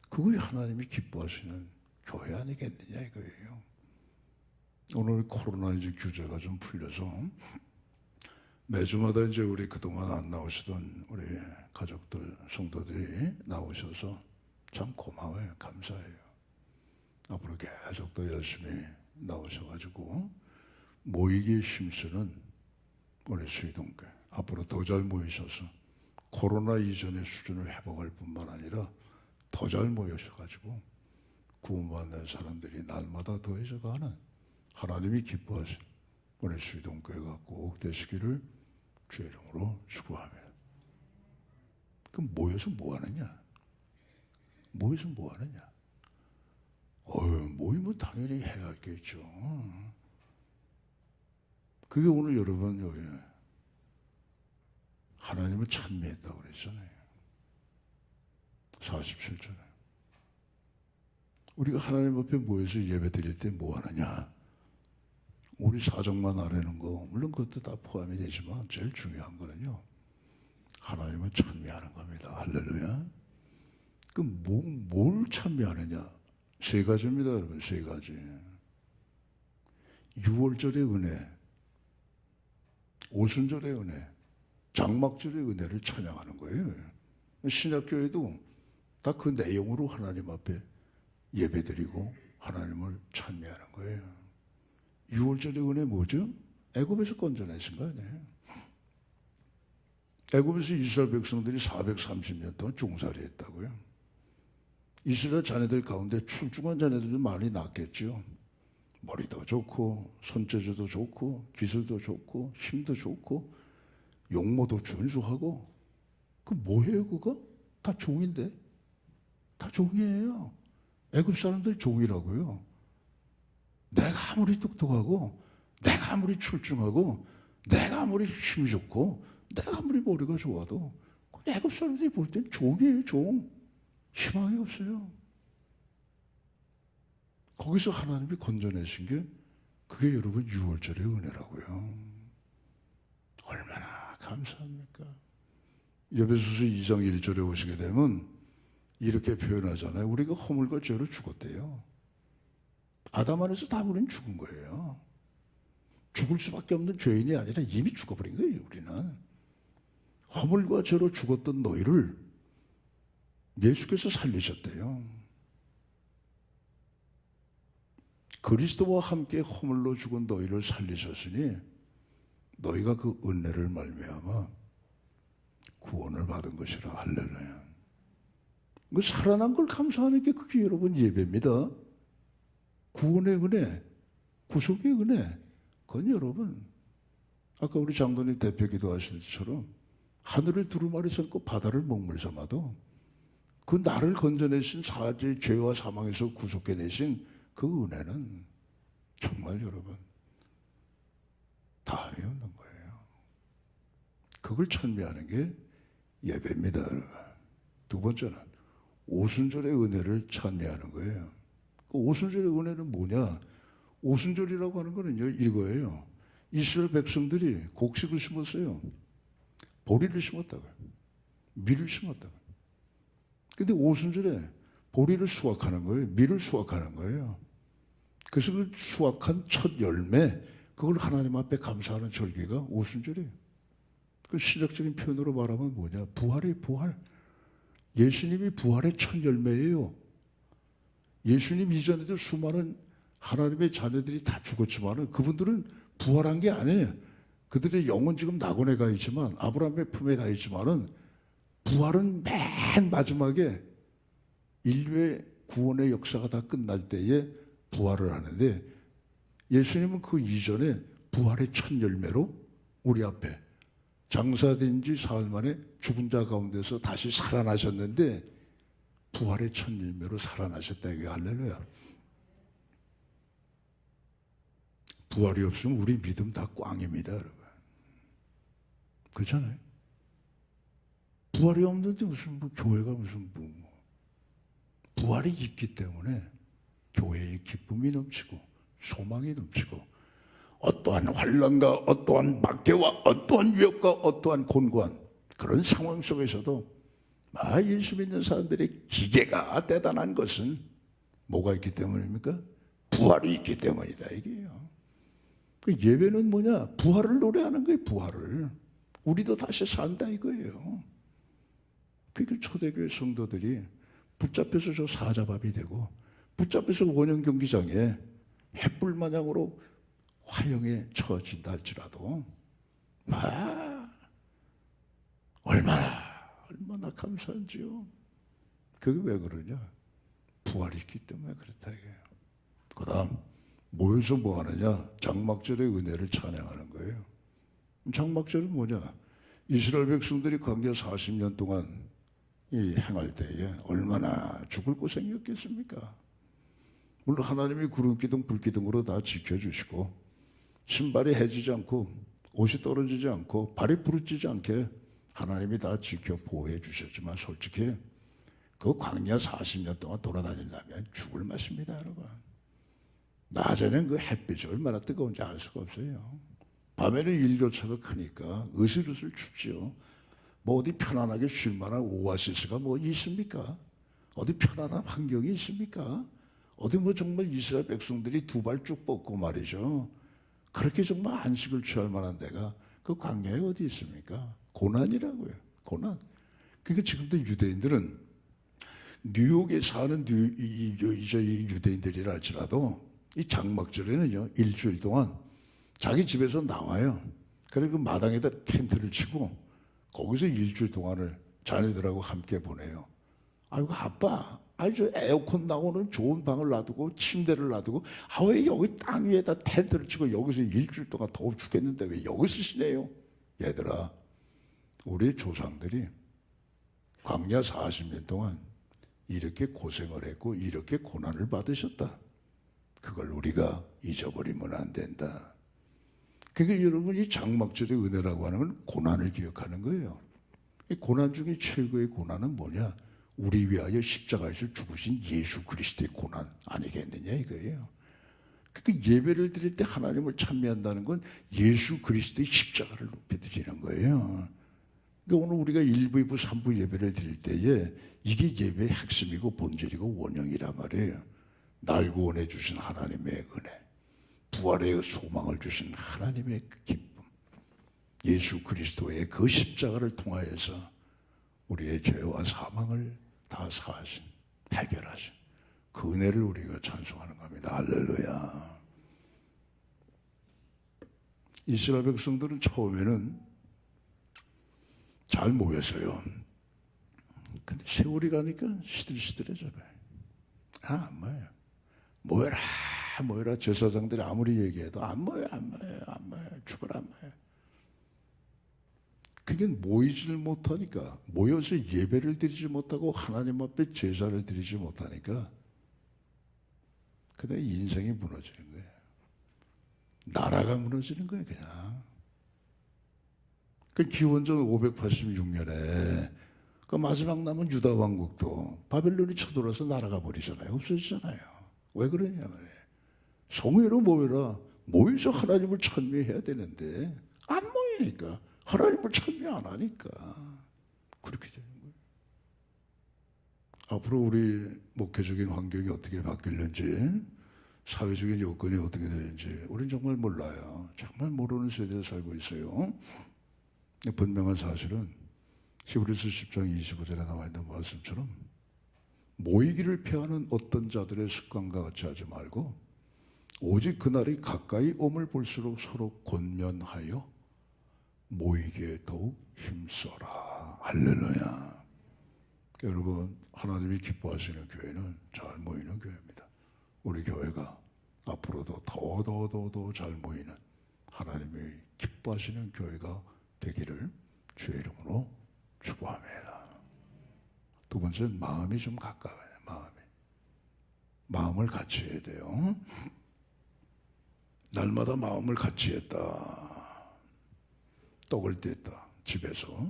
그걸 하나님이 기뻐하시는 교회 아니겠느냐 이거예요. 오늘 코로나 이제 규제가 좀 풀려서 매주마다 이제 우리 그동안 안 나오시던 우리 가족들, 성도들이 나오셔서 참 고마워요. 감사해요. 앞으로 계속 더 열심히 나오셔가지고 모이기에 힘쓰는 우리 수의동교회 앞으로 더 잘 모이셔서 코로나 이전의 수준을 회복할 뿐만 아니라 더 잘 모여셔가지고 구원받는 사람들이 날마다 더해져가는 하나님이 기뻐하신 우리 수의동교회가 꼭 되시기를 주의 이름으로 축복합니다. 그럼 모여서 뭐 하느냐? 모여서 뭐 하느냐? 모이면 당연히 해야 할 게 있죠. 그게 오늘 여러분 여기 하나님을 찬미했다고 그랬잖아요. 47절에 우리가 하나님 앞에 모여서 예배 드릴 때 뭐 하느냐? 우리 사정만 아뢰는 거 물론 그것도 다 포함이 되지만 제일 중요한 거는요 하나님을 찬미하는 겁니다. 할렐루야. 그럼 뭘 찬미하느냐? 세 가지입니다, 여러분. 세 가지. 6월절의 은혜, 오순절의 은혜, 장막절의 은혜를 찬양하는 거예요. 신약교회도 다 그 내용으로 하나님 앞에 예배드리고 하나님을 찬미하는 거예요. 6월절의 은혜 뭐죠? 애굽에서 건져내신 거 아니에요. 애굽에서 이스라엘 백성들이 430년 동안 종살이했다고요. 이스라엘 자녀들 가운데 출중한 자녀들도 많이 낳았겠죠. 머리도 좋고 손재주도 좋고 기술도 좋고 힘도 좋고 용모도 준수하고 그 뭐예요 그거? 다 종인데? 다 종이에요. 애굽 사람들 종이라고요. 내가 아무리 똑똑하고 내가 아무리 출중하고 내가 아무리 힘이 좋고 내가 아무리 머리가 좋아도 애굽 사람들이 볼 땐 종이에요. 종. 희망이 없어요. 거기서 하나님이 건져내신 게 그게 여러분 6월절의 은혜라고요. 얼마나 감사합니까? 에베소서 2장 1절에 오시게 되면 이렇게 표현하잖아요. 우리가 허물과 죄로 죽었대요. 아담 안에서 다 우리는 죽은 거예요. 죽을 수밖에 없는 죄인이 아니라 이미 죽어버린 거예요. 우리는 허물과 죄로 죽었던 너희를 예수께서 살리셨대요. 그리스도와 함께 허물로 죽은 너희를 살리셨으니 너희가 그 은혜를 말미암아 구원을 받은 것이라. 할렐루야. 그 살아난 걸 감사하는 게 그게 여러분 예배입니다. 구원의 은혜, 구속의 은혜. 그건 여러분 아까 우리 장로님 대표 기도하실 때처럼 하늘을 두루마리 삼고 바다를 먹물 삼아도 그 나를 건져내신 사죄 죄와 사망에서 구속해내신 그 은혜는 정말 여러분 다음이 없는 거예요. 그걸 찬미하는 게 예배입니다. 여러분. 두 번째는 오순절의 은혜를 찬미하는 거예요. 그 오순절의 은혜는 뭐냐? 오순절이라고 하는 거는요 이거예요. 이스라엘 백성들이 곡식을 심었어요. 보리를 심었다고요. 밀을 심었다고요. 근데 오순절에 보리를 수확하는 거예요. 밀을 수확하는 거예요. 그래서 그 수확한 첫 열매, 그걸 하나님 앞에 감사하는 절기가 오순절이에요. 그 신학적인 표현으로 말하면 뭐냐? 부활이에요, 부활. 예수님이 부활의 첫 열매예요. 예수님 이전에도 수많은 하나님의 자녀들이 다 죽었지만 그분들은 부활한 게 아니에요. 그들의 영은 지금 낙원에 가 있지만 아브라함의 품에 가 있지만은 부활은 맨 마지막에 인류의 구원의 역사가 다 끝날 때에 부활을 하는데 예수님은 그 이전에 부활의 첫 열매로 우리 앞에 장사된 지 사흘 만에 죽은 자 가운데서 다시 살아나셨는데 부활의 첫 열매로 살아나셨다. 이게 할렐루야. 부활이 없으면 우리 믿음 다 꽝입니다, 여러분. 그렇잖아요. 부활이 없는데 무슨 교회가 무슨 부활이 있기 때문에 교회의 기쁨이 넘치고 소망이 넘치고 어떠한 환난과 어떠한 박해와 어떠한 위협과 어떠한 곤고한 그런 상황 속에서도 예수 믿는 사람들의 기계가 대단한 것은 뭐가 있기 때문입니까? 부활이 있기 때문이다 이게요. 그 예배는 뭐냐? 부활을 노래하는 거예요. 부활을. 우리도 다시 산다 이거예요. 그러니까 초대교회 성도들이 붙잡혀서 저 사자밥이 되고 붙잡혀서 원형 경기장에 햇불 마냥으로 화형에 처진다 할지라도 얼마나 감사한지요. 그게 왜 그러냐? 부활이 있기 때문에 그렇다 이거예요. 그 다음 모여서 뭐 하느냐? 장막절의 은혜를 찬양하는 거예요. 장막절은 뭐냐? 이스라엘 백성들이 광야 40년 동안 이 행할 때에 얼마나 죽을 고생이었겠습니까? 물론 하나님이 구름기둥 불기둥으로 다 지켜주시고 신발이 해지지 않고 옷이 떨어지지 않고 발이 부르지지 않게 하나님이 다 지켜 보호해 주셨지만 솔직히 그 광야 40년 동안 돌아다니려면 죽을 맛입니다, 여러분. 낮에는 그 햇빛이 얼마나 뜨거운지 알 수가 없어요. 밤에는 일교차가 크니까 으슬으슬 춥지요. 뭐 어디 편안하게 쉴 만한 오아시스가 뭐 있습니까? 어디 편안한 환경이 있습니까? 어디 뭐 정말 이스라엘 백성들이 두 발 쭉 뻗고 말이죠. 그렇게 정말 안식을 취할 만한 데가 그 광야에 어디 있습니까? 고난이라고요. 고난. 그러니까 지금도 유대인들은 뉴욕에 사는 이 유대인들이라 할지라도 이 장막절에는요, 일주일 동안 자기 집에서 나와요. 그리고 그 마당에다 텐트를 치고 거기서 일주일 동안을 자녀들하고 함께 보내요. 아이고 아빠, 저 에어컨 나오는 좋은 방을 놔두고 침대를 놔두고 왜 여기 땅 위에다 텐트를 치고 여기서 일주일 동안 더워 죽겠는데 왜 여기서 지내요? 얘들아, 우리 조상들이 광야 40년 동안 이렇게 고생을 했고 이렇게 고난을 받으셨다. 그걸 우리가 잊어버리면 안 된다. 그러니까 여러분, 이 장막절의 은혜라고 하는 건 고난을 기억하는 거예요. 이 고난 중에 최고의 고난은 뭐냐? 우리 위하여 십자가에서 죽으신 예수 그리스도의 고난 아니겠느냐 이거예요. 그러니까 예배를 드릴 때 하나님을 찬미한다는 건 예수 그리스도의 십자가를 높이 드리는 거예요. 그러니까 오늘 우리가 1부, 2부, 3부 예배를 드릴 때에 이게 예배의 핵심이고 본질이고 원형이란 말이에요. 날 구원해 주신 하나님의 은혜, 부활의 소망을 주신 하나님의 기쁨, 예수 그리스도의 그 십자가를 통하여서 우리의 죄와 사망을 다 사하신, 해결하신 그 은혜를 우리가 찬송하는 겁니다. 할렐루야. 이스라엘 백성들은 처음에는 잘 모였어요. 근데 세월이 가니까 시들시들해져요. 안 모여요. 모여라. 제사장들이 아무리 얘기해도 안 모여. 죽어라, 안 모여. 그게 모이지를 못하니까, 모여서 예배를 드리지 못하고 하나님 앞에 제사를 드리지 못하니까 그다음에 인생이 무너지는 거예요. 나라가 무너지는 거예요, 그냥. 그 기원전 586년에 그 마지막 남은 유다 왕국도 바벨론이 쳐들어서 날아가 버리잖아요. 없어지잖아요. 왜 그러냐 말이에요. 성회로 모여라. 모여서 하나님을 찬미해야 되는데 안 모이니까, 하나님을 찬미 안 하니까 그렇게 되는 거예요. 앞으로 우리 목회적인 환경이 어떻게 바뀔는지, 사회적인 여건이 어떻게 되는지 우리는 정말 몰라요. 정말 모르는 세대에 살고 있어요. 분명한 사실은 히브리서 10장 25절에 나와 있는 말씀처럼 모이기를 피하는 어떤 자들의 습관과 같이 하지 말고 오직 그날이 가까이 오물 볼수록 서로 권면하여 모이기에 더욱 힘써라. 할렐루야. 여러분, 하나님이 기뻐하시는 교회는 잘 모이는 교회입니다. 우리 교회가 앞으로도 더 잘 모이는 하나님이 기뻐하시는 교회가 되기를 주의 이름으로 축복합니다. 두 번째는 마음이 좀 가까워요. 마음을 같이 해야 돼요. 날마다 마음을 같이 했다. 떡을 뗐다. 집에서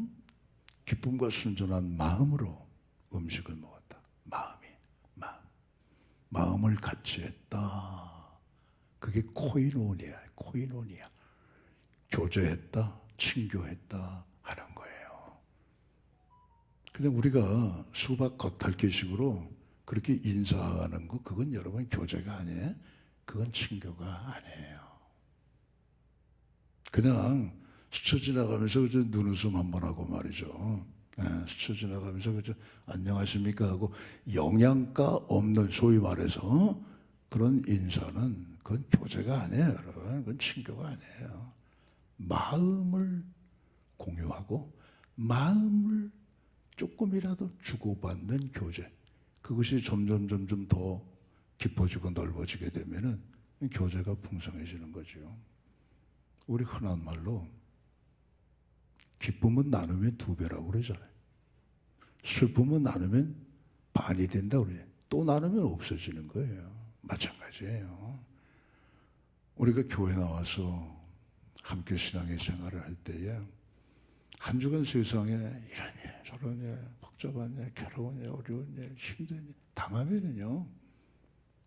기쁨과 순전한 마음으로 음식을 먹었다. 마음을 같이 했다. 그게 코이노니아. 교제했다, 친교했다 하는 거예요. 근데 우리가 수박 겉핥기식으로 그렇게 인사하는 거, 그건 여러분 교제가 아니에요. 그건 친교가 아니에요. 그냥 스쳐 지나가면서 눈웃음 한번 하고 말이죠. 스쳐 지나가면서 그저 안녕하십니까 하고 영양가 없는 소위 말해서 그런 인사는 그건 교제가 아니에요, 여러분. 그건 친교가 아니에요. 마음을 공유하고 마음을 조금이라도 주고받는 교제. 그것이 점점 더 깊어지고 넓어지게 되면은 교제가 풍성해지는 거죠. 우리 흔한 말로 기쁨은 나누면 2배라고 그러잖아요. 슬픔은 나누면 반이 된다고 그래요. 또 나누면 없어지는 거예요. 마찬가지예요. 우리가 교회 나와서 함께 신앙의 생활을 할 때에 한 주간 세상에 이런 일, 저런 일, 복잡한 일, 괴로운 일, 어려운 일, 힘든 일 당하면은요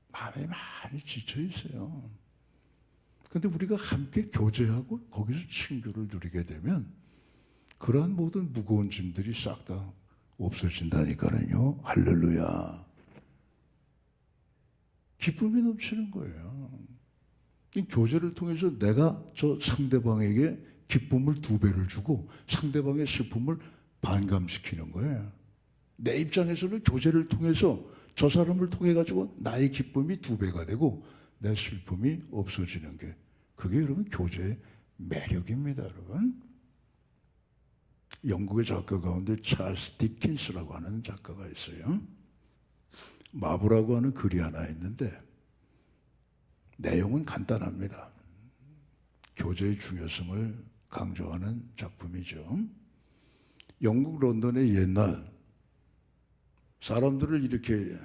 마음이 많이 지쳐 있어요. 근데 우리가 함께 교제하고 거기서 친교를 누리게 되면 그러한 모든 무거운 짐들이 싹 다 없어진다니까요. 할렐루야. 기쁨이 넘치는 거예요. 이 교제를 통해서 내가 저 상대방에게 기쁨을 2배를 주고 상대방의 슬픔을 반감시키는 거예요. 내 입장에서는 교제를 통해서 저 사람을 통해 가지고 나의 기쁨이 2배가 되고 내 슬픔이 없어지는 게 그게 여러분 교제의 매력입니다, 여러분. 영국의 작가 가운데 찰스 디킨스라고 하는 작가가 있어요. 마부라고 하는 글이 하나 있는데 내용은 간단합니다. 교제의 중요성을 강조하는 작품이죠. 영국 런던의 옛날 사람들을 이렇게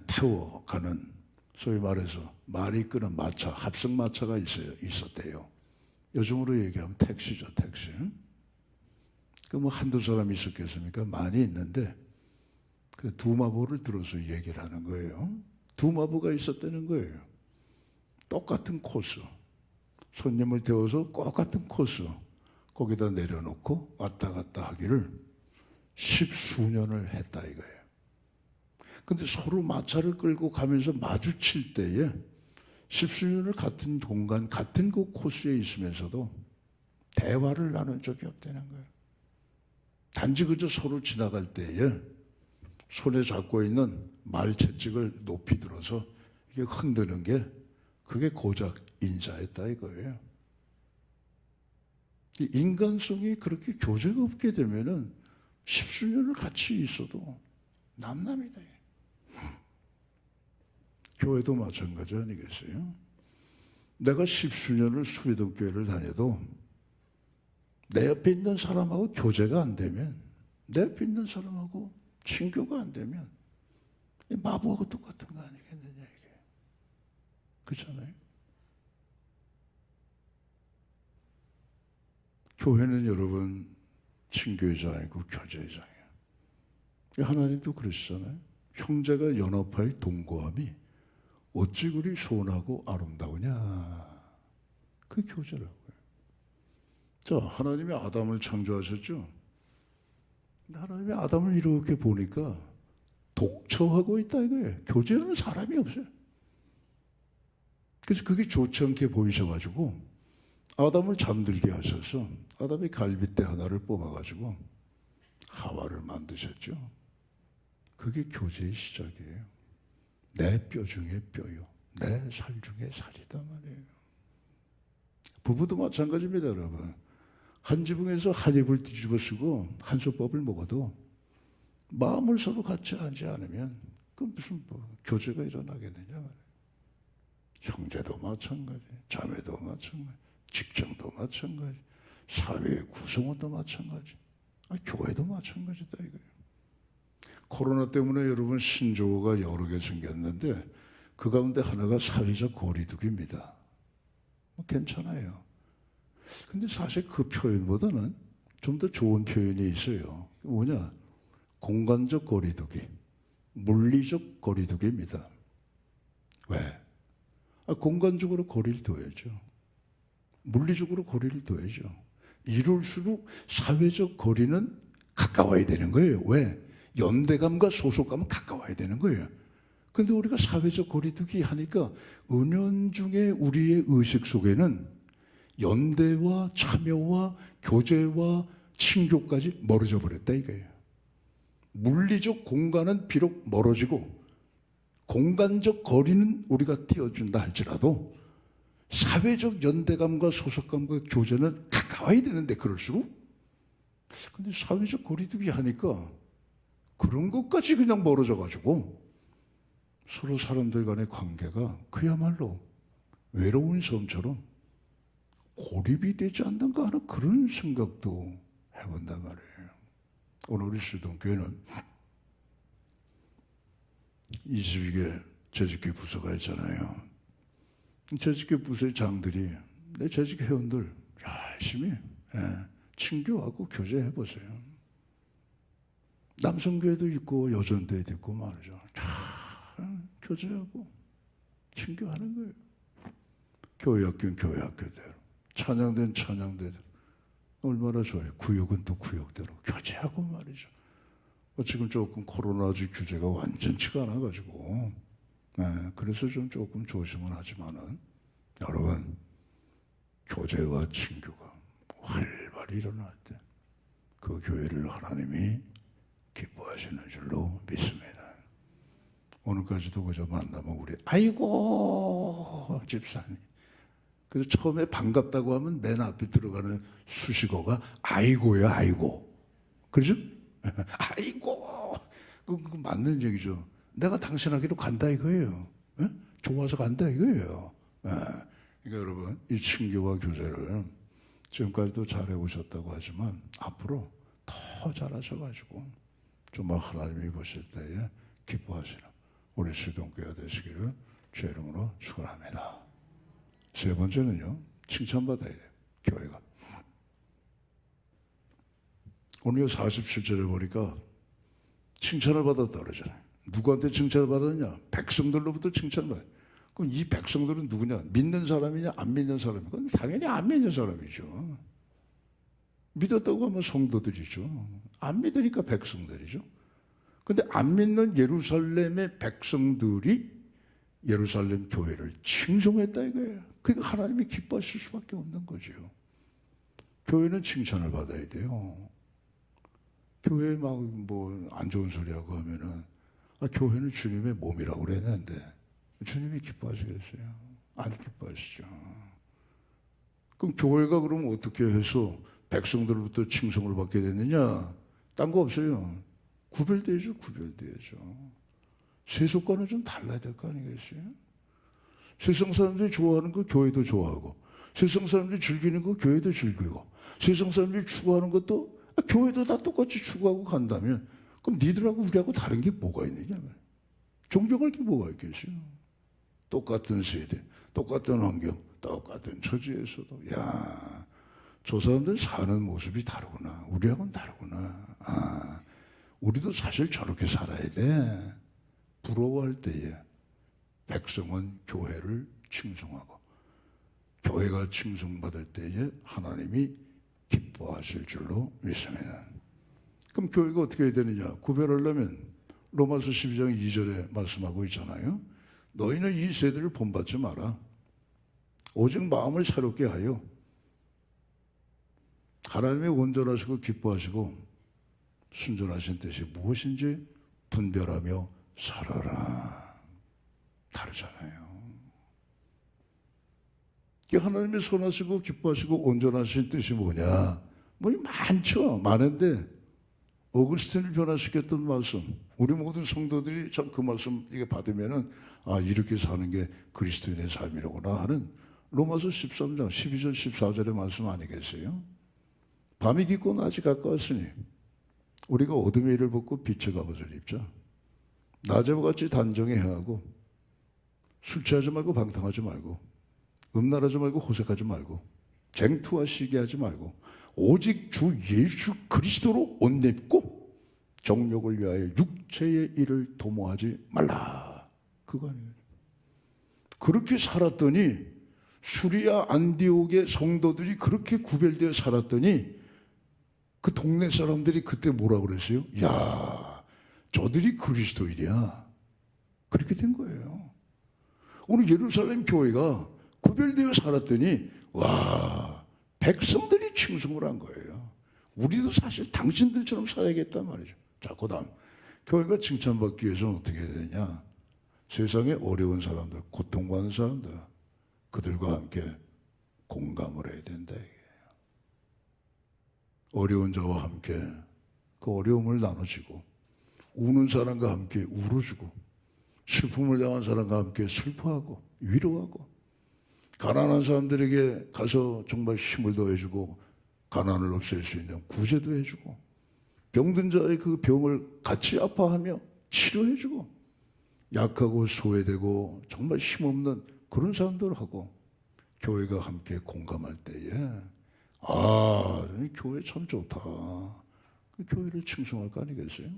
태워가는 소위 말해서 말이 끄는 마차, 합승마차가 있었대요. 요즘으로 얘기하면 택시죠, 택시. 그 뭐 한두 사람이 있었겠습니까? 많이 있는데 그 2마부를 들어서 얘기를 하는 거예요. 2마부가 있었다는 거예요. 똑같은 코스, 손님을 태워서 똑같은 코스 거기다 내려놓고 왔다 갔다 하기를 10수년을 했다 이거예요. 근데 서로 마차를 끌고 가면서 마주칠 때에 10수년을 같은 공간, 같은 그 코스에 있으면서도 대화를 나눈 적이 없다는 거예요. 단지 그저 서로 지나갈 때에 손에 잡고 있는 말채찍을 높이 들어서 이게 흔드는 게 그게 고작 인사했다 이거예요. 이 인간성이 그렇게 교제가 없게 되면은 10수년을 같이 있어도 남남이다. 교회도 마찬가지 아니겠어요? 내가 10수년을 수리동교회를 다녀도 내 옆에 있는 사람하고 교제가 안 되면, 내 옆에 있는 사람하고 친교가 안 되면 마부하고 똑같은 거 아니겠느냐 이게. 그렇잖아요? 교회는 여러분 친교의 장이고 교제의 장이에요. 하나님도 그러시잖아요. 형제가 연합하여 동거함이 어찌 그리 소원하고 아름다우냐. 그 교제라고요. 자, 하나님이 아담을 창조하셨죠. 근데 하나님이 아담을 이렇게 보니까 독처하고 있다 이거예요. 교제하는 사람이 없어요. 그래서 그게 좋지 않게 보이셔가지고 아담을 잠들게 하셔서 아담이 갈빗대 하나를 뽑아가지고 하와를 만드셨죠. 그게 교제의 시작이에요. 내 뼈 중에 뼈요, 내 살 중에 살이다 말이에요. 부부도 마찬가지입니다, 여러분. 한 지붕에서 한 입을 뒤집어 쓰고 한 솥밥을 먹어도 마음을 서로 같이 하지 않으면 그 무슨 교제가 일어나겠느냐 말이에요. 형제도 마찬가지, 자매도 마찬가지, 직장도 마찬가지, 사회의 구성원도 마찬가지, 교회도 마찬가지다 이거예요. 코로나 때문에 여러분 신조어가 여러 개 생겼는데 그 가운데 하나가 사회적 거리두기입니다. 괜찮아요. 근데 사실 그 표현보다는 좀 더 좋은 표현이 있어요. 뭐냐? 공간적 거리두기, 물리적 거리두기입니다. 왜? 공간적으로 거리를 둬야죠. 물리적으로 거리를 둬야죠. 이럴수록 사회적 거리는 가까워야 되는 거예요. 왜? 연대감과 소속감은 가까워야 되는 거예요. 근데 우리가 사회적 거리두기 하니까 은연중에 우리의 의식 속에는 연대와 참여와 교제와 친교까지 멀어져 버렸다 이거예요. 물리적 공간은 비록 멀어지고 공간적 거리는 우리가 띄워준다 할지라도 사회적 연대감과 소속감과 교제는 가까워야 되는데 그럴수록 근데 사회적 거리두기 하니까 그런 것까지 그냥 멀어져 가지고 서로 사람들 간의 관계가 그야말로 외로운 섬처럼 고립이 되지 않는가 하는 그런 생각도 해본단 말이에요. 오늘 우리 수동교회는 22개 재직교 부서가 있잖아요. 재직교 부서의 장들이 내 재직 회원들 열심히 친교하고 교제해보세요. 남성교회도 있고 여전교회도 있고 말이죠. 잘 교제하고 친교하는 거예요. 교회학교는 교회학교대로, 찬양대는 찬양대대로. 얼마나 좋아요. 구역은 또 구역대로 교제하고 말이죠. 지금 조금 코로나지 규제가 완전치가 않아가지고 그래서 좀 조금 조심은 하지만은 여러분 교제와 친교가 활발히 일어날 때 그 교회를 하나님이 기뻐하시는 줄로 믿습니다. 오늘까지도 그저 만나면 우리 아이고 집사님. 그래서 처음에 반갑다고 하면 맨 앞에 들어가는 수식어가 아이고예요, 아이고. 그렇죠? 아이고. 그거 맞는 얘기죠. 내가 당신에게로 간다 이거예요. 에? 좋아서 간다 이거예요. 그러니까 여러분 이 친교와 교제를 지금까지도 잘해 오셨다고 하지만 앞으로 더 잘하셔가지고 정말 하나님이 보실 때에 기뻐하시는 우리 수동교회가 되시기를 주의 이름으로 축원합니다. 세 번째는요, 칭찬받아야 돼요, 교회가. 오늘 47절에 보니까 칭찬을 받았다 그러잖아요. 누구한테 칭찬을 받았냐? 백성들로부터 칭찬을 받아요. 그럼 이 백성들은 누구냐? 믿는 사람이냐? 안 믿는 사람이냐? 그건 당연히 안 믿는 사람이죠. 믿었다고 하면 성도들이죠. 안 믿으니까 백성들이죠. 근데 안 믿는 예루살렘의 백성들이 예루살렘 교회를 칭송했다 이거예요. 그러니까 하나님이 기뻐하실 수밖에 없는 거죠. 교회는 칭찬을 받아야 돼요. 교회 막 뭐 안 좋은 소리하고 하면은 교회는 주님의 몸이라고 그랬는데 주님이 기뻐하시겠어요? 안 기뻐하시죠. 그럼 교회가 그럼 어떻게 해서 백성들로부터 칭송을 받게 됐느냐? 딴 거 없어요. 구별되죠, 구별되죠. 세속과는 좀 달라야 될 거 아니겠어요? 세상 사람들이 좋아하는 거 교회도 좋아하고, 세상 사람들이 즐기는 거 교회도 즐기고, 세상 사람들이 추구하는 것도 교회도 다 똑같이 추구하고 간다면 그럼 니들하고 우리하고 다른 게 뭐가 있느냐? 존경할 게 뭐가 있겠어요? 똑같은 세대, 똑같은 환경, 똑같은 처지에서도 야, 저 사람들 사는 모습이 다르구나. 우리하고는 다르구나. 우리도 사실 저렇게 살아야 돼. 부러워할 때에 백성은 교회를 칭송하고 교회가 칭송받을 때에 하나님이 기뻐하실 줄로 믿습니다. 그럼 교회가 어떻게 해야 되느냐? 구별하려면 로마서 12장 2절에 말씀하고 있잖아요. 너희는 이 세대를 본받지 마라. 오직 마음을 새롭게 하여 하나님의 온전하시고 기뻐하시고 순전하신 뜻이 무엇인지 분별하며 살아라. 다르잖아요. 하나님의 선하시고 기뻐하시고 온전하신 뜻이 뭐냐? 뭐 많죠. 많은데 어거스틴을 변화시켰던 말씀, 우리 모든 성도들이 참 그 말씀 이게 받으면은 이렇게 사는 게 그리스도인의 삶이로구나 하는 로마서 13장 12절 14절의 말씀 아니겠어요? 밤이 깊고 낮이 가까웠으니 우리가 어둠의 일을 벗고 빛의 갑옷을 입자. 낮에와 같이 단정히 행하고 술 취하지 말고 방탕하지 말고 음란하지 말고 호색하지 말고 쟁투와 시기하지 말고 오직 주 예수 그리스도로 옷 입고 정욕을 위하여 육체의 일을 도모하지 말라. 그거 아니에요. 그렇게 살았더니 수리아 안디옥의 성도들이 그렇게 구별되어 살았더니 그 동네 사람들이 그때 뭐라 그랬어요? 야, 저들이 그리스도인이야. 그렇게 된 거예요. 오늘 예루살렘 교회가 구별되어 살았더니 와, 백성들이 칭송을 한 거예요. 우리도 사실 당신들처럼 살아야겠단 말이죠. 자, 그 다음 교회가 칭찬받기 위해서는 어떻게 해야 되냐? 세상에 어려운 사람들, 고통받는 사람들, 그들과 함께 공감을 해야 된다. 어려운 자와 함께 그 어려움을 나눠주고, 우는 사람과 함께 울어주고, 슬픔을 당한 사람과 함께 슬퍼하고 위로하고, 가난한 사람들에게 가서 정말 힘을 더해주고 가난을 없앨 수 있는 구제도 해주고, 병든 자의 그 병을 같이 아파하며 치료해주고, 약하고 소외되고 정말 힘없는 그런 사람들하고 교회가 함께 공감할 때에 아, 교회 참 좋다. 그 교회를 칭송할 거 아니겠어요?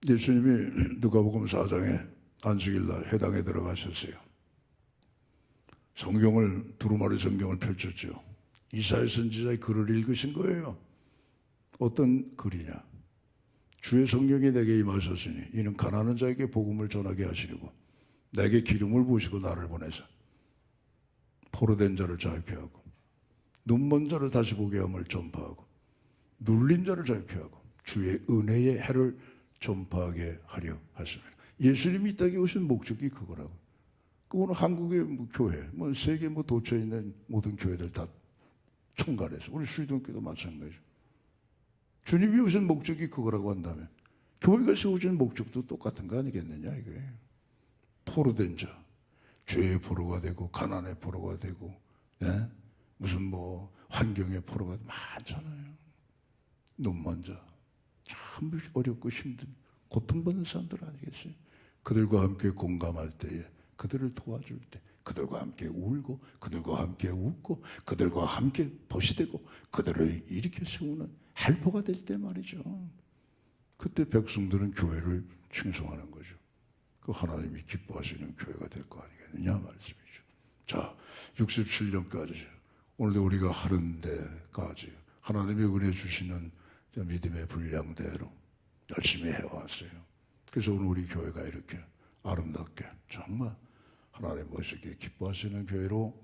예수님이 누가복음 4장에 안식일날 회당에 들어가셨어요. 성경을, 두루마리 성경을 펼쳤죠. 이사야 선지자의 글을 읽으신 거예요. 어떤 글이냐? 주의 성령이 내게 임하셨으니 이는 가난한 자에게 복음을 전하게 하시려고 내게 기름을 부으시고 나를 보내서 포로된 자를 자유케 하고 눈먼 자를 다시 보게 함을 전파하고 눌린 자를 자유케 하고 주의 은혜의 해를 전파하게 하려 하십니다. 예수님이 이 땅에 오신 목적이 그거라고. 오늘 한국의 교회, 세계 도처에 있는 모든 교회들 다 총괄해서 우리 수리동교도 마찬가지죠. 주님이 오신 목적이 그거라고 한다면 교회가 세워진 목적도 똑같은 거 아니겠느냐 이게. 포로된 자, 죄의 포로가 되고 가난의 포로가 되고, 네? 무슨 환경의 포로가 많잖아요. 눈먼 자, 참 어렵고 힘든 고통받는 사람들 아니겠어요? 그들과 함께 공감할 때에, 그들을 도와줄 때, 그들과 함께 울고 그들과 함께 웃고 그들과 함께 벗이 되고 그들을 일으켜 세우는 헬퍼가 될 때 말이죠. 그때 백성들은 교회를 칭송하는 거죠. 그 하나님이 기뻐하시는 교회가 될 거 아니겠느냐 말씀이죠. 자, 67년까지 오늘도 우리가 하는 데까지 하나님의 은혜 주시는 믿음의 분량대로 열심히 해왔어요. 그래서 오늘 우리 교회가 이렇게 아름답게 정말 하나님 멋있게 기뻐하시는 교회로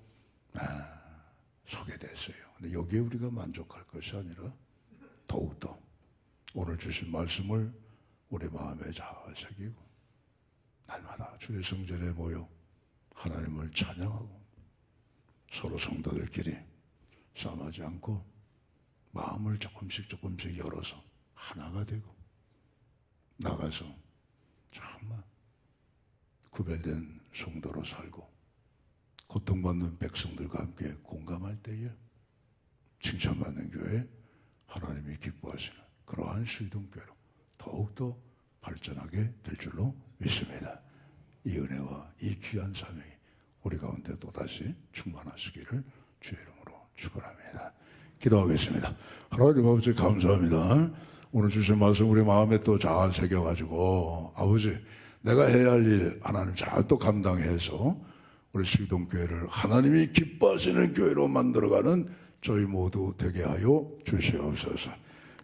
소개됐어요. 근데 여기에 우리가 만족할 것이 아니라 더욱더 오늘 주신 말씀을 우리 마음에 잘 새기고 날마다 주의 성전에 모여 하나님을 찬양하고 서로 성도들끼리 싸움하지 않고 마음을 조금씩 열어서 하나가 되고 나가서 정말 구별된 성도로 살고 고통받는 백성들과 함께 공감할 때에 칭찬받는 교회, 하나님이 기뻐하시는 그러한 수리동교회로 더욱더 발전하게 될 줄로 믿습니다. 이 은혜와 이 귀한 사명이 우리 가운데 또다시 충만하시기를 주의 이름으로 축원합니다. 기도하겠습니다. 하나님 아버지 감사합니다. 오늘 주신 말씀 우리 마음에 또 잘 새겨가지고 아버지 내가 해야 할 일 하나님 잘 또 감당해서 우리 수리동교회를 하나님이 기뻐하시는 교회로 만들어가는 저희 모두 되게 하여 주시옵소서.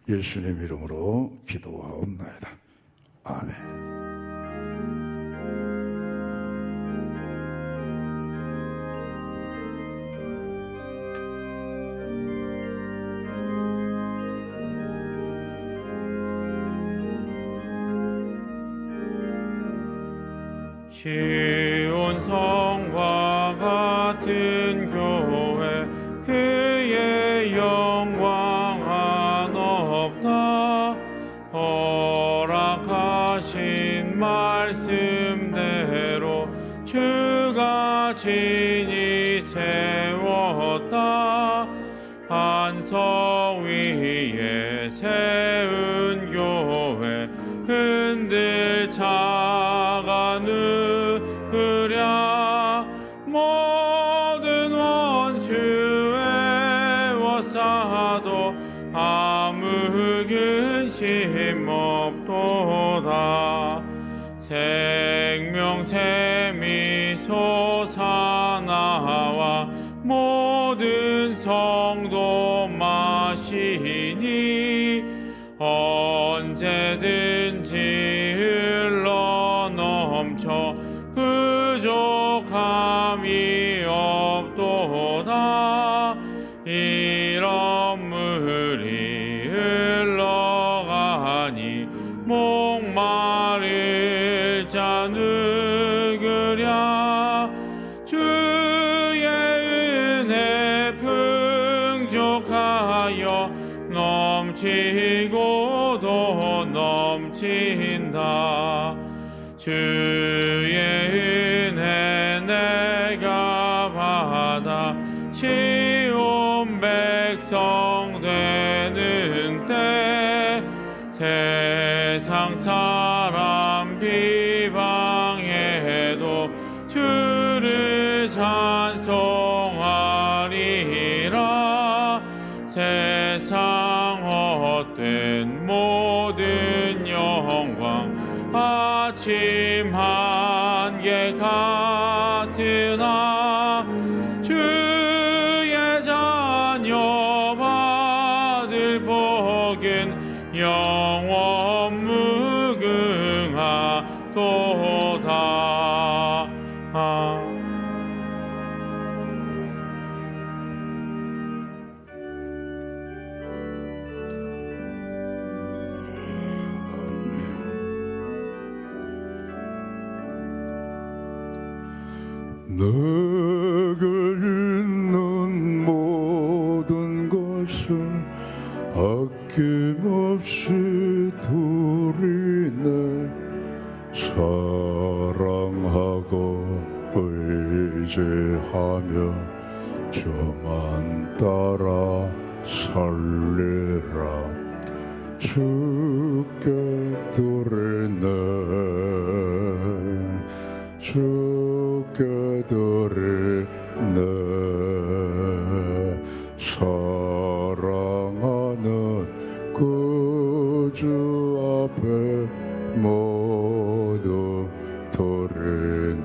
예수님 이름으로 기도하옵나이다. 아멘. 시온 성과 같은 교회 그의 영광은 없다. 허락하신 말씀대로 주가 진히 세웠다. 반석 위에 세운 교회 흔들 차가 누구랴. 모든 원수의 워싸도 아무 근심 없도다. 생명샘이 솟아나와 모든 성도 마시니 언제든지 흘러 넘쳐 부족함이 없도다. 이런 자 누구랴 주의 은혜 풍족하여 넘치고도 넘친다. 주의 은혜 내가 받아 시온 백성 되는 때 세상 사람 비방해도 주를 찬송하리라. 세상 헛된 모든 영광 아침 한개 같으나 주의 자녀 받을 복은 영원 무궁하도다. 내게 있는 모든 것을 아낌없이 드리네. 사랑하고 의지하며 주만 따라 살리라. 주께 드리네. 주께 드리네. 사랑하는 그 주 앞에 모두 드리네.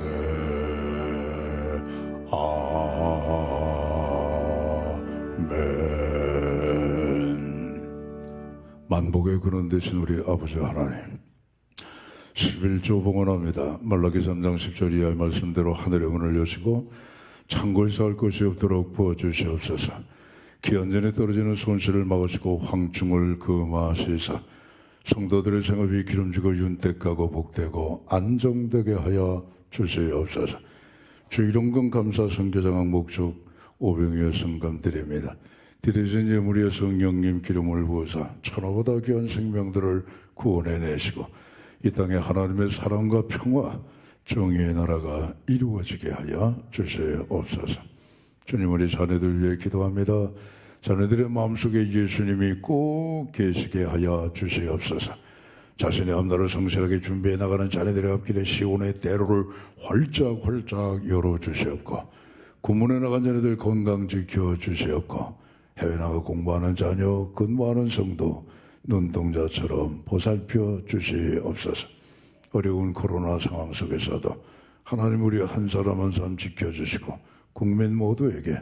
아멘. 만복의 근원 되신 우리 아버지 하나님, 11조 봉헌합니다. 말라기 3장 10절 이하의 말씀대로 하늘의 문을 여시고 창고에 쌓을 것이 없도록 부어주시옵소서. 기한전에 떨어지는 손실을 막으시고 황충을 금하시사 성도들의 생업이 기름지고 윤택하고 복되고 안정되게 하여 주시옵소서. 주 이름금 감사 선교장학 목적 오병이어 성감 드립니다. 드리신 예물의 성령님 기름을 부으사 천하보다 귀한 생명들을 구원해내시고 이 땅에 하나님의 사랑과 평화 정의의 나라가 이루어지게 하여 주시옵소서. 주님, 우리 자녀들 위해 기도합니다. 자녀들의 마음속에 예수님이 꼭 계시게 하여 주시옵소서. 자신의 앞날을 성실하게 준비해 나가는 자녀들의 앞길에 시온의 대로를 활짝 열어주시옵고, 군문에 나간 자녀들 건강 지켜주시옵고, 해외 나가 공부하는 자녀, 근무하는 성도 눈동자처럼 보살펴 주시옵소서. 어려운 코로나 상황 속에서도 하나님 우리 한 사람 한 사람 지켜주시고 국민 모두에게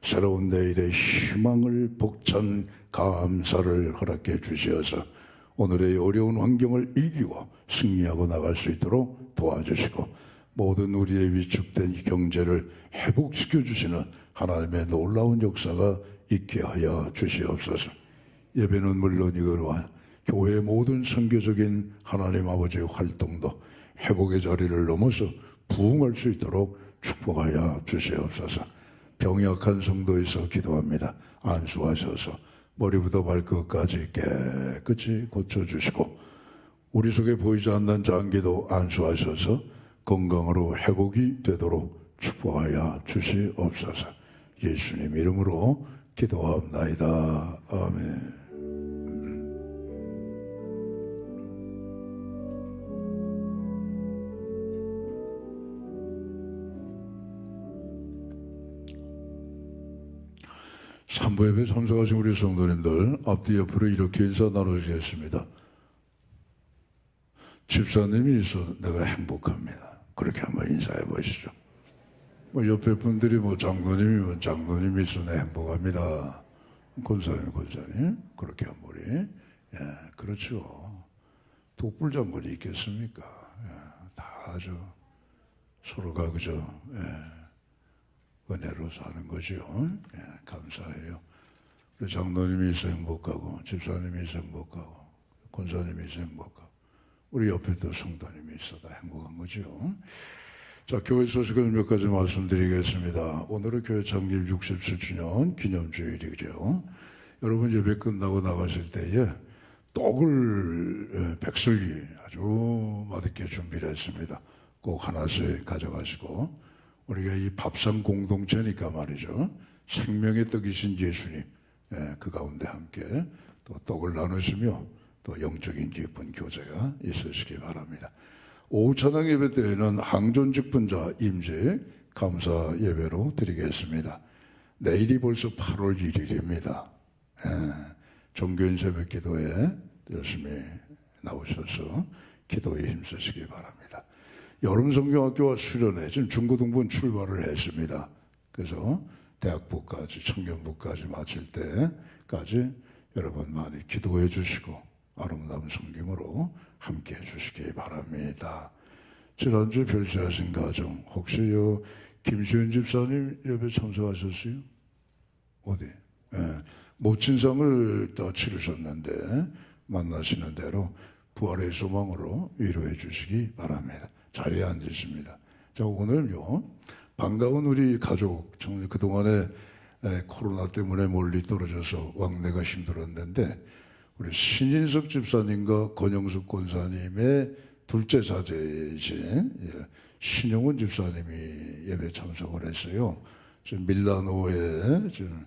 새로운 내일의 희망을 벅찬 감사를 허락해 주시어서 오늘의 어려운 환경을 이기고 승리하고 나갈 수 있도록 도와주시고 모든 우리의 위축된 경제를 회복시켜 주시는 하나님의 놀라운 역사가 있게 하여 주시옵소서. 예배는 물론이거니와 교회의 모든 선교적인 하나님 아버지의 활동도 회복의 자리를 넘어서 부흥할 수 있도록 축복하여 주시옵소서. 병약한 성도에서 기도합니다. 안수하셔서 머리부터 발끝까지 깨끗이 고쳐주시고 우리 속에 보이지 않는 장기도 안수하셔서 건강으로 회복이 되도록 축복하여 주시옵소서. 예수님 이름으로 기도하옵나이다. 아멘. 삼부 예배 참석하신 우리 성도님들 앞뒤 옆으로 이렇게 인사 나누시겠습니다. 집사님이 있어 내가 행복합니다. 그렇게 한번 인사해 보시죠. 옆에 분들이 장로님이면 장로님이 있어 내가 행복합니다. 권사님 그렇게 한 분이 그렇죠. 독불장군이 있겠습니까? 다 아주 서로가 그저 은혜로 사는 거죠. 감사해요. 우리 장로님이 있어 행복하고 집사님이 있어 행복하고 권사님이 있어 행복하고 우리 옆에 또 성도님이 있어도 행복한 거죠. 자, 교회 소식을 몇 가지 말씀드리겠습니다. 오늘은 교회 창립 67주년 기념주일이죠. 여러분 예배 끝나고 나가실 때에 떡을 백설기 아주 맛있게 준비를 했습니다. 꼭 하나씩 가져가시고, 우리가 이 밥상 공동체니까 말이죠. 생명의 떡이신 예수님, 그 가운데 함께 또 떡을 나누시며 또 영적인 깊은 교제가 있으시기 바랍니다. 오후 찬양 예배 때에는 항존직 분자 임재 감사 예배로 드리겠습니다. 내일이 벌써 8월 1일입니다. 종교인 새벽 기도에 열심히 나오셔서 기도에 힘쓰시기 바랍니다. 여름 성경학교와 수련회 지금 중고등부는 출발을 했습니다. 그래서 대학부까지 청년부까지 마칠 때까지 여러분 많이 기도해 주시고 아름다운 성김으로 함께 해주시기 바랍니다. 지난주 별세하신 가정 혹시 김시현 집사님 예배 참석하셨어요? 어디? 모친상을 또 치르셨는데 만나시는 대로 부활의 소망으로 위로해 주시기 바랍니다. 자리에 앉으십니다. 자, 오늘요 반가운 우리 가족, 정말 그동안에 코로나 때문에 멀리 떨어져서 왕래가 힘들었는데 우리 신인석 집사님과 권영숙 권사님의 둘째 자제이신 신용훈 집사님이 예배 참석을 했어요. 지금 밀라노에 지금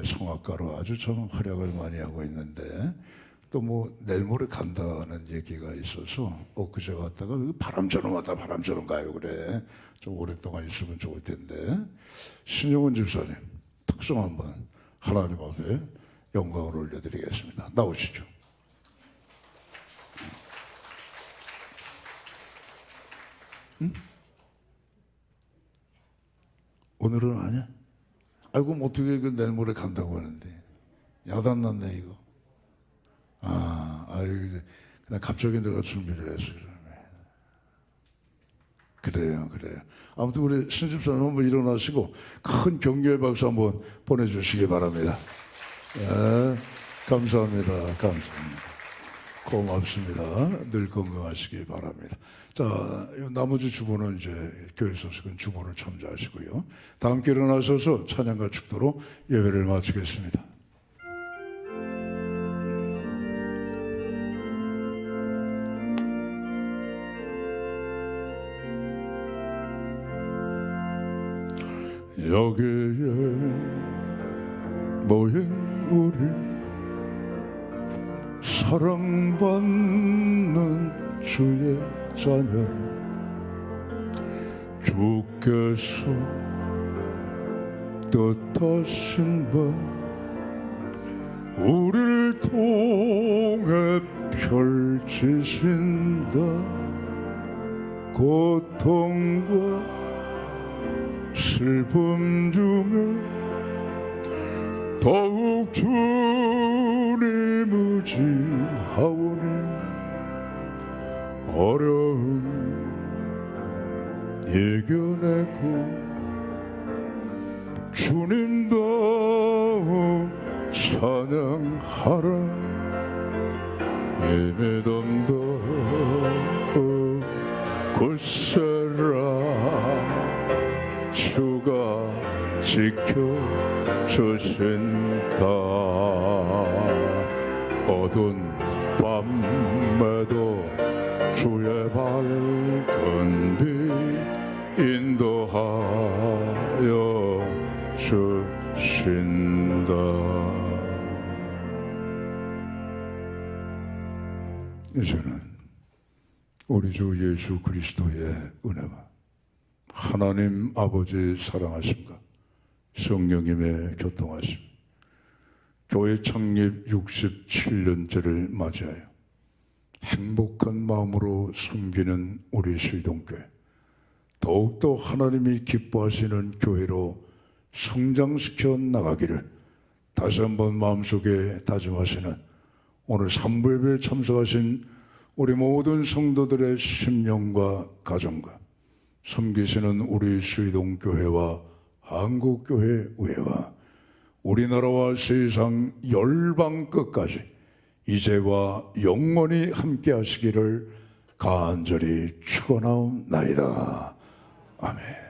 성악가로 아주 참 활약을 많이 하고 있는데 또 뭐 내일 모레 간다는 얘기가 있어서 엊그제 갔다가 바람처럼 왔다 바람처럼 가요. 그래 좀 오랫동안 있으면 좋을 텐데 신용훈 집사님 특성 한번 하나님 앞에 영광을 올려드리겠습니다. 나오시죠. 응? 오늘은 아니야? 아이고 뭐 어떻게 내일 모레 간다고 하는데 야단났네 이거. 그냥 갑자기 내가 준비를 했어요. 그래요. 아무튼 우리 신집사님 한번 일어나시고 큰 격려의 박수 한번 보내주시기 바랍니다. 감사합니다. 고맙습니다. 늘 건강하시기 바랍니다. 자, 나머지 주보는 이제 교회 소식은 주보를 참조하시고요. 다 함께 일어나셔서 찬양과 축도로 예배를 마치겠습니다. 여기에 모인 우리 사랑받는 주의 자녀 주께서 뜻하신 바 우리를 통해 펼치신다. 고통과 슬픔 중에 더욱 주님 의지하오니 어려움 이겨내고 주님도 찬양하라. 이 믿음도 굳세라. 주가 지켜주신다. 어두운 밤에도 주의 밝은 빛 인도하여 주신다. 이제는 우리 주 예수 그리스도의 은혜와 하나님 아버지의 사랑하심과 성령님의 교통하심, 교회 창립 67년째를 맞이하여 행복한 마음으로 섬기는 우리 수의동교회, 더욱더 하나님이 기뻐하시는 교회로 성장시켜 나가기를 다시 한번 마음속에 다짐하시는 오늘 3부 예배에 참석하신 우리 모든 성도들의 심령과 가정과 섬기시는 우리 수의동교회와 한국교회 의회와 우리나라와 세상 열방 끝까지 이제와 영원히 함께 하시기를 간절히 축원하옵나이다. 아멘.